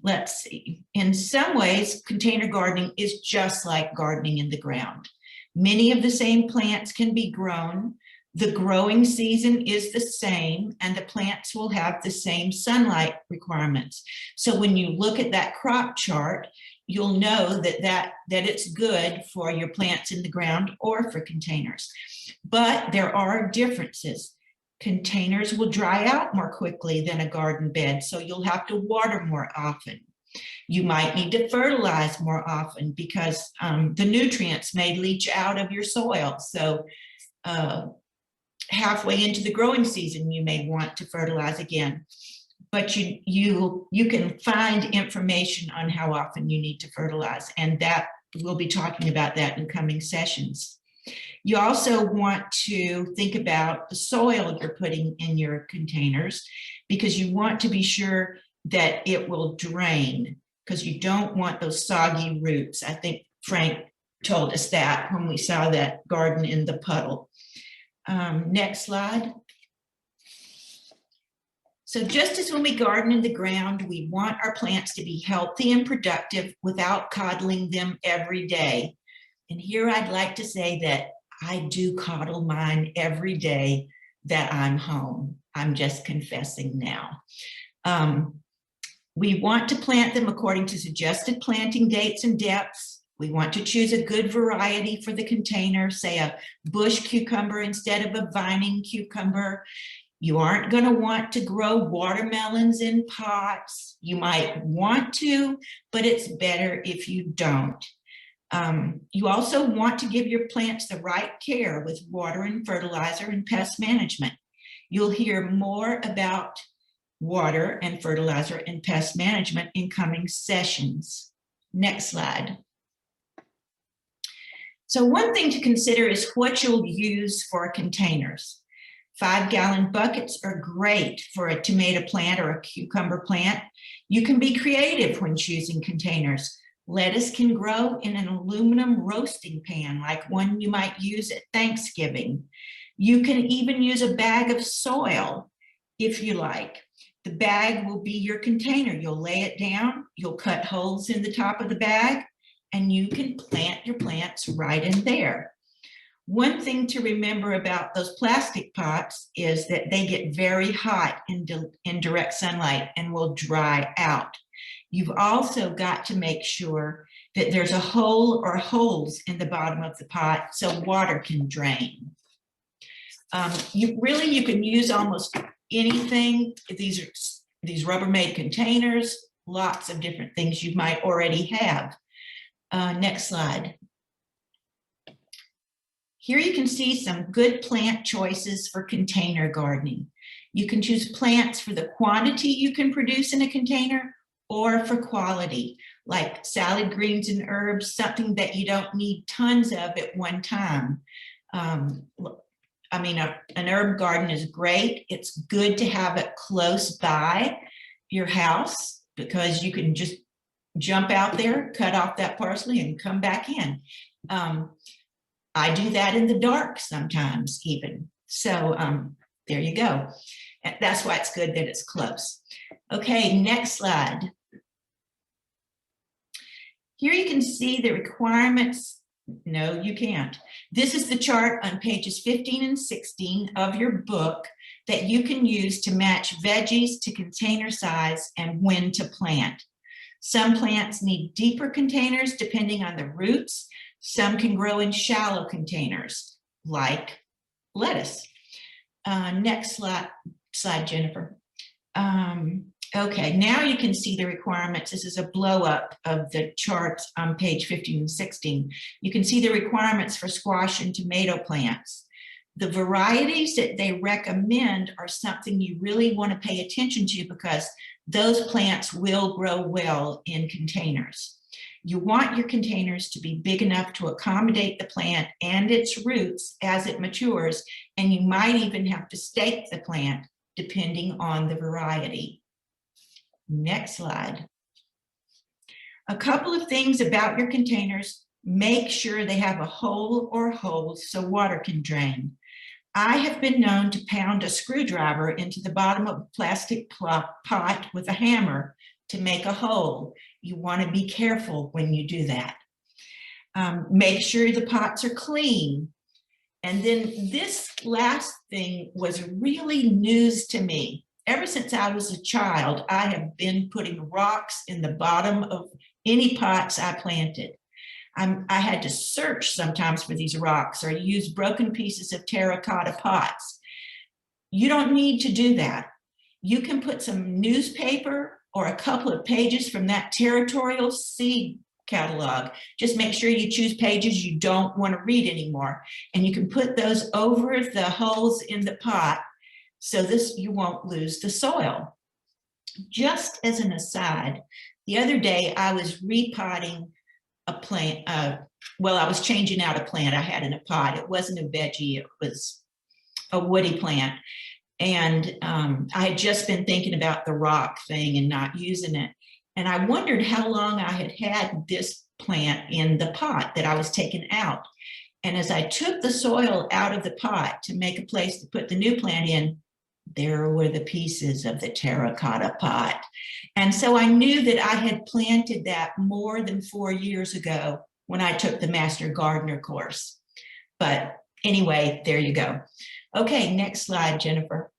Speaker 6: Let's see. In some ways, container gardening is just like gardening in the ground. Many of the same plants can be grown. The growing season is the same, and the plants will have the same sunlight requirements. So when you look at that crop chart, you'll know that it's good for your plants in the ground or for containers. But there are differences. Containers will dry out more quickly than a garden bed, so you'll have to water more often. You might need to fertilize more often because the nutrients may leach out of your soil. So halfway into the growing season, you may want to fertilize again. But you can find information on how often you need to fertilize, and that we'll be talking about that in coming sessions. You also want to think about the soil you're putting in your containers, because you want to be sure that it will drain, because you don't want those soggy roots. I think Frank told us that when we saw that garden in the puddle. Next slide. So just as when we garden in the ground, we want our plants to be healthy and productive without coddling them every day. And here I'd like to say that I do coddle mine every day that I'm home. I'm just confessing now. We want to plant them according to suggested planting dates and depths. We want to choose a good variety for the container, say a bush cucumber instead of a vining cucumber. You aren't going to want to grow watermelons in pots. You might want to, but it's better if you don't. You also want to give your plants the right care with water and fertilizer and pest management. You'll hear more about water and fertilizer and pest management in coming sessions. Next slide. So one thing to consider is what you'll use for containers. 5-gallon buckets are great for a tomato plant or a cucumber plant. You can be creative when choosing containers. Lettuce can grow in an aluminum roasting pan, like one you might use at Thanksgiving. You can even use a bag of soil if you like. The bag will be your container. You'll lay it down, you'll cut holes in the top of the bag, and you can plant your plants right in there. One thing to remember about those plastic pots is that they get very hot in direct sunlight and will dry out. You've also got to make sure that there's a hole or holes in the bottom of the pot so water can drain. You can use almost anything. These Rubbermaid containers, lots of different things you might already have. Next slide. Here you can see some good plant choices for container gardening. You can choose plants for the quantity you can produce in a container or for quality, like salad greens and herbs, something that you don't need tons of at one time. An herb garden is great. It's good to have it close by your house because you can just jump out there, cut off that parsley and come back in. I do that in the dark sometimes even. So there you go. And that's why it's good that it's close. Okay, next slide. Here you can see the requirements. No, you can't. This is the chart on pages 15 and 16 of your book that you can use to match veggies to container size and when to plant. Some plants need deeper containers depending on the roots. Some can grow in shallow containers like lettuce. Next slide, Jennifer. Okay, now you can see the requirements. This is a blow up of the charts on page 15 and 16. You can see the requirements for squash and tomato plants. The varieties that they recommend are something you really want to pay attention to because those plants will grow well in containers. You want your containers to be big enough to accommodate the plant and its roots as it matures, and you might even have to stake the plant depending on the variety. Next slide. A couple of things about your containers. Make sure they have a hole or holes so water can drain. I have been known to pound a screwdriver into the bottom of a plastic pot with a hammer to make a hole. You want to be careful when you do that. Make sure the pots are clean. And then this last thing was really news to me. Ever since I was a child, I have been putting rocks in the bottom of any pots I planted. I had to search sometimes for these rocks or use broken pieces of terracotta pots. You don't need to do that. You can put some newspaper or a couple of pages from that territorial seed catalog. Just make sure you choose pages you don't want to read anymore. And you can put those over the holes in the pot so you won't lose the soil. Just as an aside, the other day I was repotting a plant. Well, I was changing out a plant I had in a pot. It wasn't a veggie, it was a woody plant. And I had just been thinking about the rock thing and not using it. And I wondered how long I had had this plant in the pot that I was taking out. And as I took the soil out of the pot to make a place to put the new plant in, there were the pieces of the terracotta pot. And so I knew that I had planted that more than 4 years ago when I took the Master Gardener course. But anyway, there you go. Okay, next slide, Jennifer.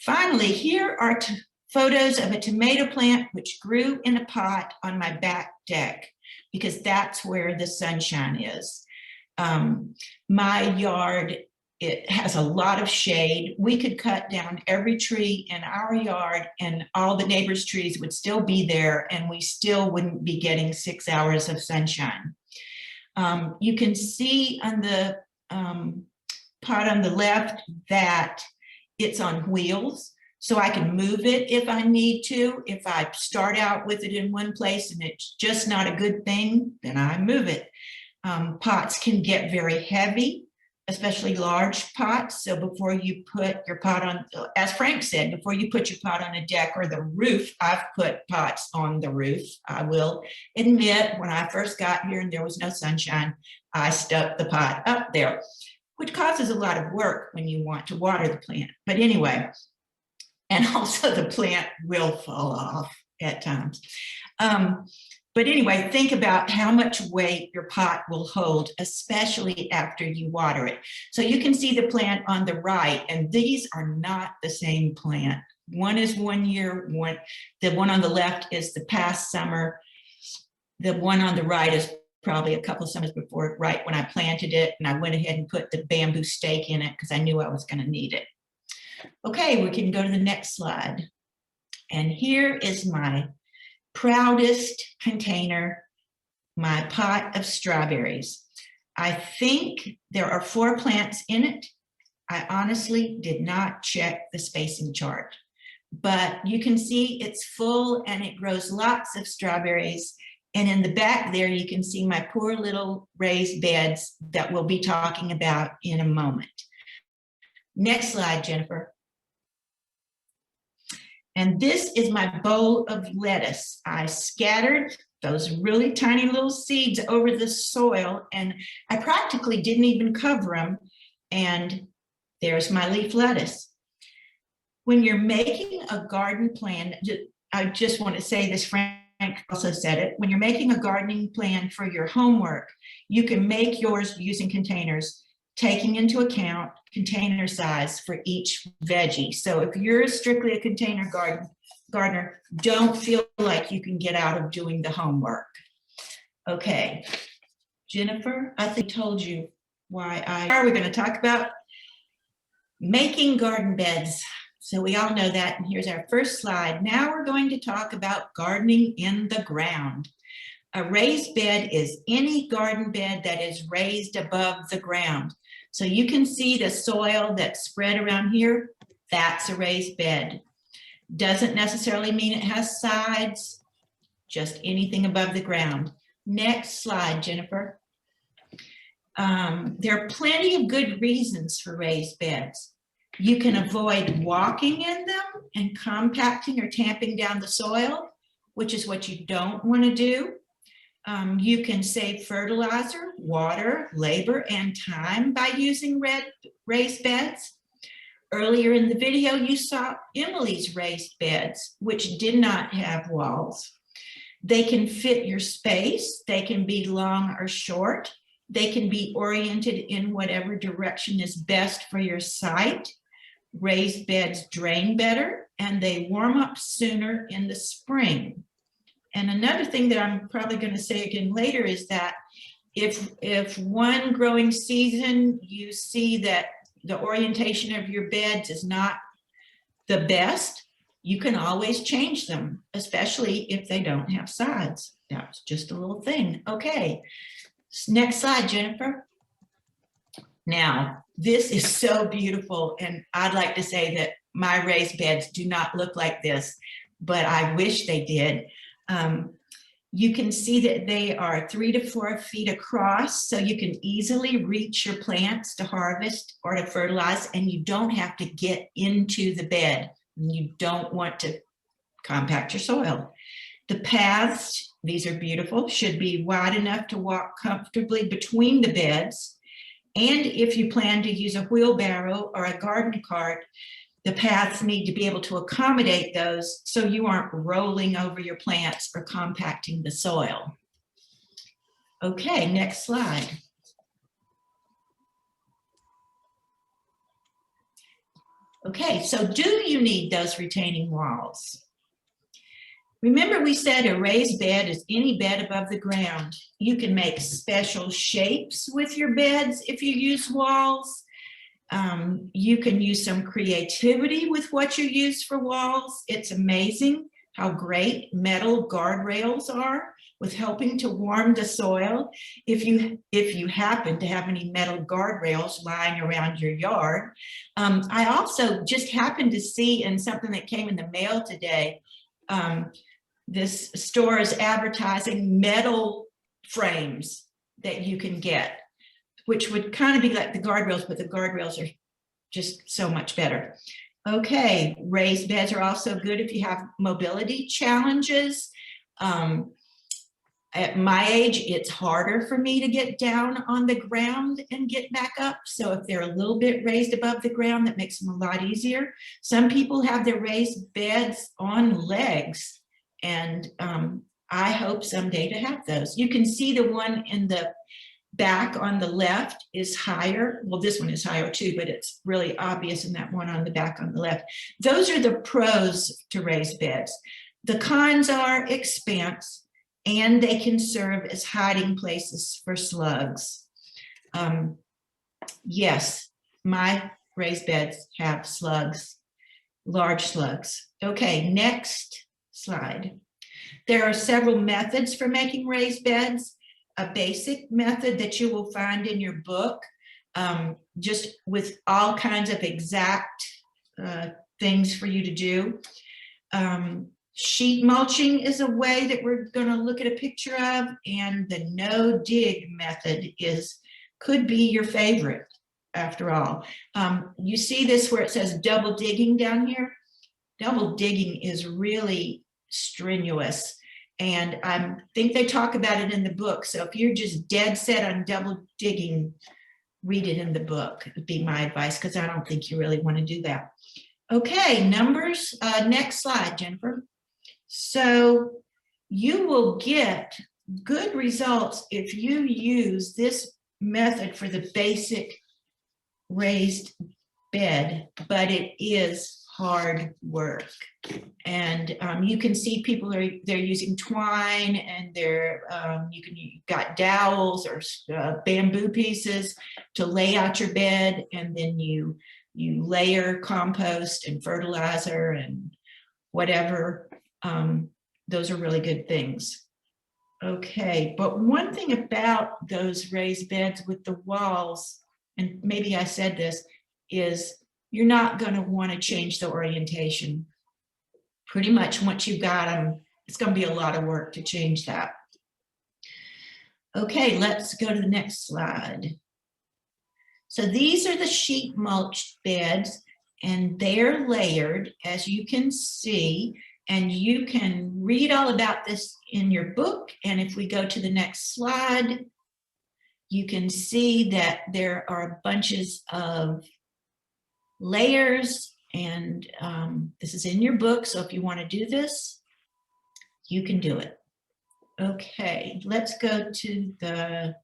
Speaker 6: Finally, here are photos of a tomato plant which grew in a pot on my back deck because that's where the sunshine is. My yard, it has a lot of shade. We could cut down every tree in our yard and all the neighbors' trees would still be there and we still wouldn't be getting 6 hours of sunshine. You can see on the pot on the left that it's on wheels, so I can move it if I need to. If I start out with it in one place and it's just not a good thing, then I move it. Pots can get very heavy, especially large pots. So before you put your pot on, as Frank said, before you put your pot on a deck or the roof, I've put pots on the roof. I will admit, when I first got here and there was no sunshine, I stuck the pot up there, which causes a lot of work when you want to water the plant. But anyway, and also the plant will fall off at times. But anyway, think about how much weight your pot will hold, especially after you water it. So you can see the plant on the right, and these are not the same plant. One is 1 year, the one on the left is the past summer. The one on the right is probably a couple of summers before, right when I planted it, and I went ahead and put the bamboo stake in it because I knew I was going to need it. Okay, we can go to the next slide. And here is my proudest container, my pot of strawberries. I think there are 4 plants in it. I honestly did not check the spacing chart, but you can see it's full and it grows lots of strawberries. And in the back there, you can see my poor little raised beds that we'll be talking about in a moment. Next slide, Jennifer. And this is my bowl of lettuce. I scattered those really tiny little seeds over the soil, and I practically didn't even cover them. And there's my leaf lettuce. When you're making a garden plan, I just want to say this, Frank also said it, when you're making a gardening plan for your homework, you can make yours using containers, taking into account container size for each veggie. So if you're strictly a container gardener, don't feel like you can get out of doing the homework. Okay, Jennifer, I think I told you why we're going to talk about making garden beds. So we all know that, and here's our first slide. Now we're going to talk about gardening in the ground. A raised bed is any garden bed that is raised above the ground. So you can see the soil that's spread around here, that's a raised bed. Doesn't necessarily mean it has sides, just anything above the ground. Next slide, Jennifer. There are plenty of good reasons for raised beds. You can avoid walking in them and compacting or tamping down the soil, which is what you don't want to do. You can save fertilizer, water, labor, and time by using raised beds. Earlier in the video, you saw Emily's raised beds, which did not have walls. They can fit your space. They can be long or short. They can be oriented in whatever direction is best for your site. Raised beds drain better and they warm up sooner in the spring. And another thing that I'm probably going to say again later is that if one growing season you see that the orientation of your beds is not the best, you can always change them, especially if they don't have sides. That's just a little thing. Okay, next slide, Jennifer. Now, this is so beautiful, and I'd like to say that my raised beds do not look like this, but I wish they did. You can see that they are 3 to 4 feet across, so you can easily reach your plants to harvest or to fertilize, and you don't have to get into the bed. You don't want to compact your soil. The paths, these are beautiful, should be wide enough to walk comfortably between the beds. And if you plan to use a wheelbarrow or a garden cart, the paths need to be able to accommodate those so you aren't rolling over your plants or compacting the soil. Okay, next slide. Okay, so do you need those retaining walls? Remember we said a raised bed is any bed above the ground. You can make special shapes with your beds if you use walls. You can use some creativity with what you use for walls. It's amazing how great metal guardrails are with helping to warm the soil. If you happen to have any metal guardrails lying around your yard. I also just happened to see in something that came in the mail today, this store is advertising metal frames that you can get, which would kind of be like the guardrails, but the guardrails are just so much better. Okay, raised beds are also good if you have mobility challenges. At my age, it's harder for me to get down on the ground and get back up. So if they're a little bit raised above the ground, that makes them a lot easier. Some people have their raised beds on legs, and I hope someday to have those. You can see the one in the back on the left is higher. Well, this one is higher too, but it's really obvious in that one on the back on the left. Those are the pros to raised beds. The cons are expanse, and they can serve as hiding places for slugs. Yes, my raised beds have slugs, large slugs. Okay, next slide. There are several methods for making raised beds. A basic method that you will find in your book, just with all kinds of exact things for you to do. Sheet mulching is a way that we're going to look at a picture of, and the no dig method could be your favorite after all. You see this where it says double digging down here? Double digging is really strenuous, And I think they talk about it in the book. So if you're just dead set on double digging, read it in the book, would be my advice, because I don't think you really want to do that. Okay, numbers. Next slide, Jennifer. So you will get good results if you use this method for the basic raised bed, but it is hard work. And you can see people they're using twine, and you've got dowels or bamboo pieces to lay out your bed, and then you layer compost and fertilizer and whatever. Those are really good things. Okay, but one thing about those raised beds with the walls, and maybe I said this, is you're not going to want to change the orientation. Pretty much once you've got them, it's going to be a lot of work to change that. Okay, let's go to the next slide. So these are the sheet mulched beds, and they're layered, as you can see, and you can read all about this in your book. And if we go to the next slide, you can see that there are bunches of layers, and this is in your book. So if you want to do this, you can do it. Okay, let's go to the,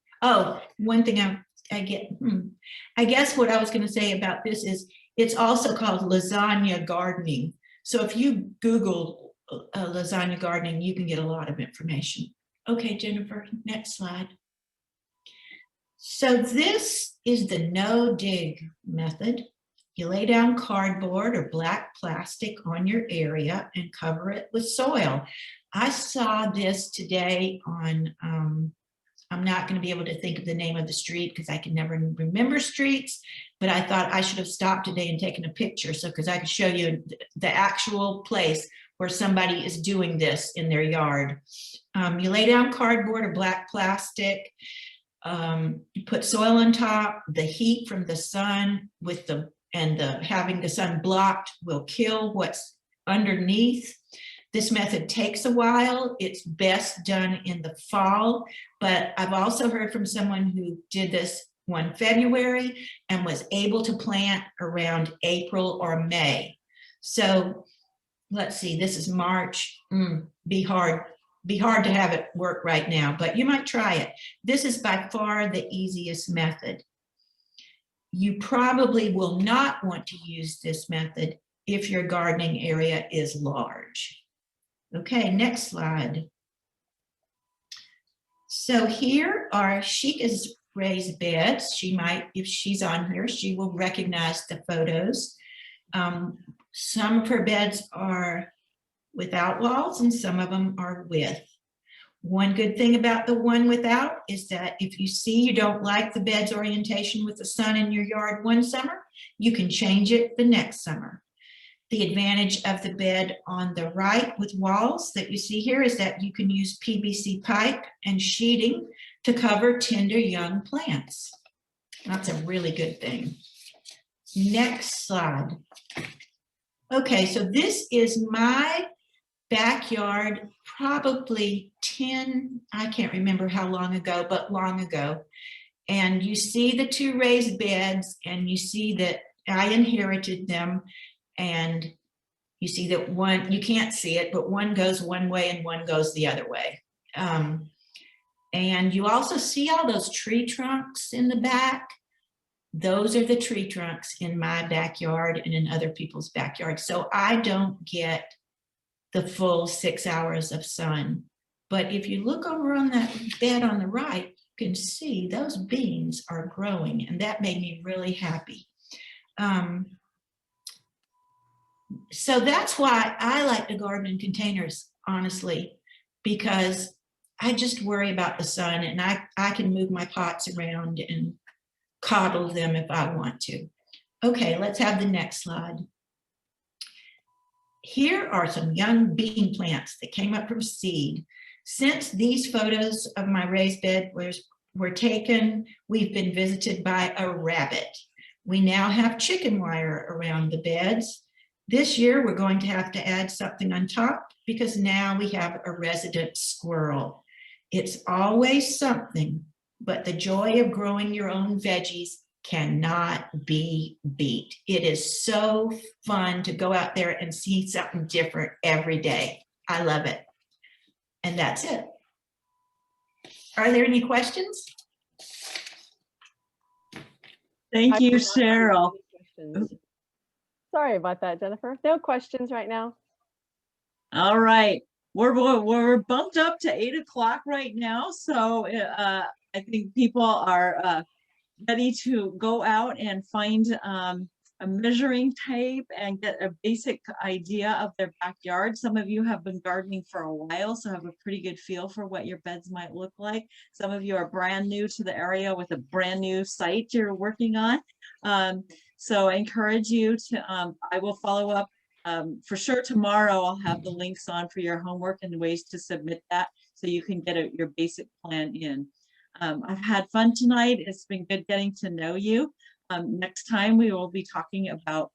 Speaker 6: one thing I guess what I was going to say about this is it's also called lasagna gardening. So if you Google lasagna gardening, you can get a lot of information. Okay, Jennifer, next slide. So this is the no-dig method. You lay down cardboard or black plastic on your area and cover it with soil. I saw this today on, I'm not going to be able to think of the name of the street because I can never remember streets, but I thought I should have stopped today and taken a picture, so because I could show you the actual place where somebody is doing this in their yard. You lay down cardboard or black plastic, you put soil on top. The heat from the sun having the sun blocked will kill what's underneath. This method takes a while. It's best done in the fall, but I've also heard from someone who did this one February and was able to plant around April or May. So let's see, this is March. Be hard to have it work right now, but you might try it. This is by far the easiest method. You probably will not want to use this method if your gardening area is large. Okay, next slide. So here are Sheikah's raised beds. She might, if she's on here, she will recognize the photos. Some of her beds are without walls and some of them are with. One good thing about the one without is that if you see you don't like the bed's orientation with the sun in your yard one summer, you can change it the next summer. The advantage of the bed on the right with walls that you see here is that you can use PVC pipe and sheeting to cover tender young plants. That's a really good thing. Next slide. Okay, so this is my backyard, probably I can't remember how long ago, but long ago. And you see the two raised beds, and you see that I inherited them. And you see that one, you can't see it, but one goes one way and one goes the other way. And you also see all those tree trunks in the back. Those are the tree trunks in my backyard and in other people's backyard. So I don't get the full 6 hours of sun. But if you look over on that bed on the right, you can see those beans are growing, and that made me really happy. So that's why I like to garden in containers, honestly, because I just worry about the sun, and I can move my pots around and coddle them if I want to. Okay, let's have the next slide. Here are some young bean plants that came up from seed. Since these photos of my raised bed were taken, we've been visited by a rabbit. We now have chicken wire around the beds. This year, we're going to have to add something on top because now we have a resident squirrel. It's always something, but the joy of growing your own veggies cannot be beat. It is so fun to go out there and see something different every day. I love it. And that's it. Are there any questions?
Speaker 2: Thank
Speaker 3: I
Speaker 2: you,
Speaker 3: do not see
Speaker 2: Cheryl.
Speaker 3: any questions. Sorry about that, Jennifer. No questions right now.
Speaker 2: All right, we're bumped up to 8 o'clock right now, so I think people are ready to go out and find a measuring tape and get a basic idea of their backyard. Some of you have been gardening for a while, so have a pretty good feel for what your beds might look like. Some of you are brand new to the area with a brand new site you're working on. So I encourage you to, I will follow up for sure tomorrow. I'll have the links on for your homework and ways to submit that so you can get your basic plan in. I've had fun tonight. It's been good getting to know you. Next time we will be talking about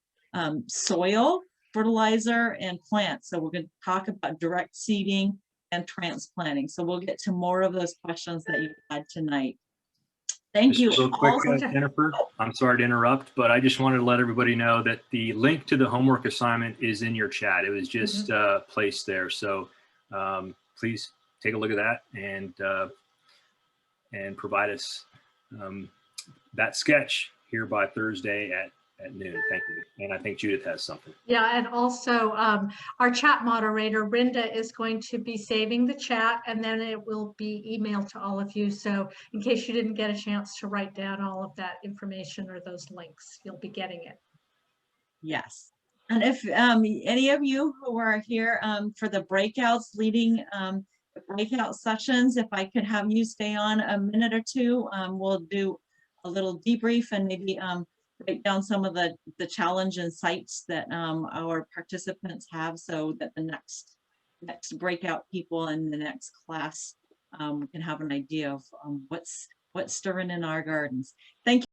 Speaker 2: soil, fertilizer, and plants. So we're going to talk about direct seeding and transplanting. So we'll get to more of those questions that you had tonight. Thank
Speaker 4: Just
Speaker 2: you.
Speaker 4: real quick,
Speaker 2: all.
Speaker 4: Jennifer, I'm sorry to interrupt, but I just wanted to let everybody know that the link to the homework assignment is in your chat. It was just placed there. So please take a look at that and provide us that sketch here by Thursday at noon. Thank you. And I think Judith has something.
Speaker 1: Yeah, and also our chat moderator, Rinda, is going to be saving the chat and then it will be emailed to all of you. So in case you didn't get a chance to write down all of that information or those links, you'll be getting it.
Speaker 2: Yes. And if any of you who are here for the breakouts leading the breakout sessions, if I could have you stay on a minute or two, we'll do a little debrief and maybe write down some of the challenge and sites that our participants have so that the next breakout people in the next class can have an idea of what's stirring in our gardens. Thank you.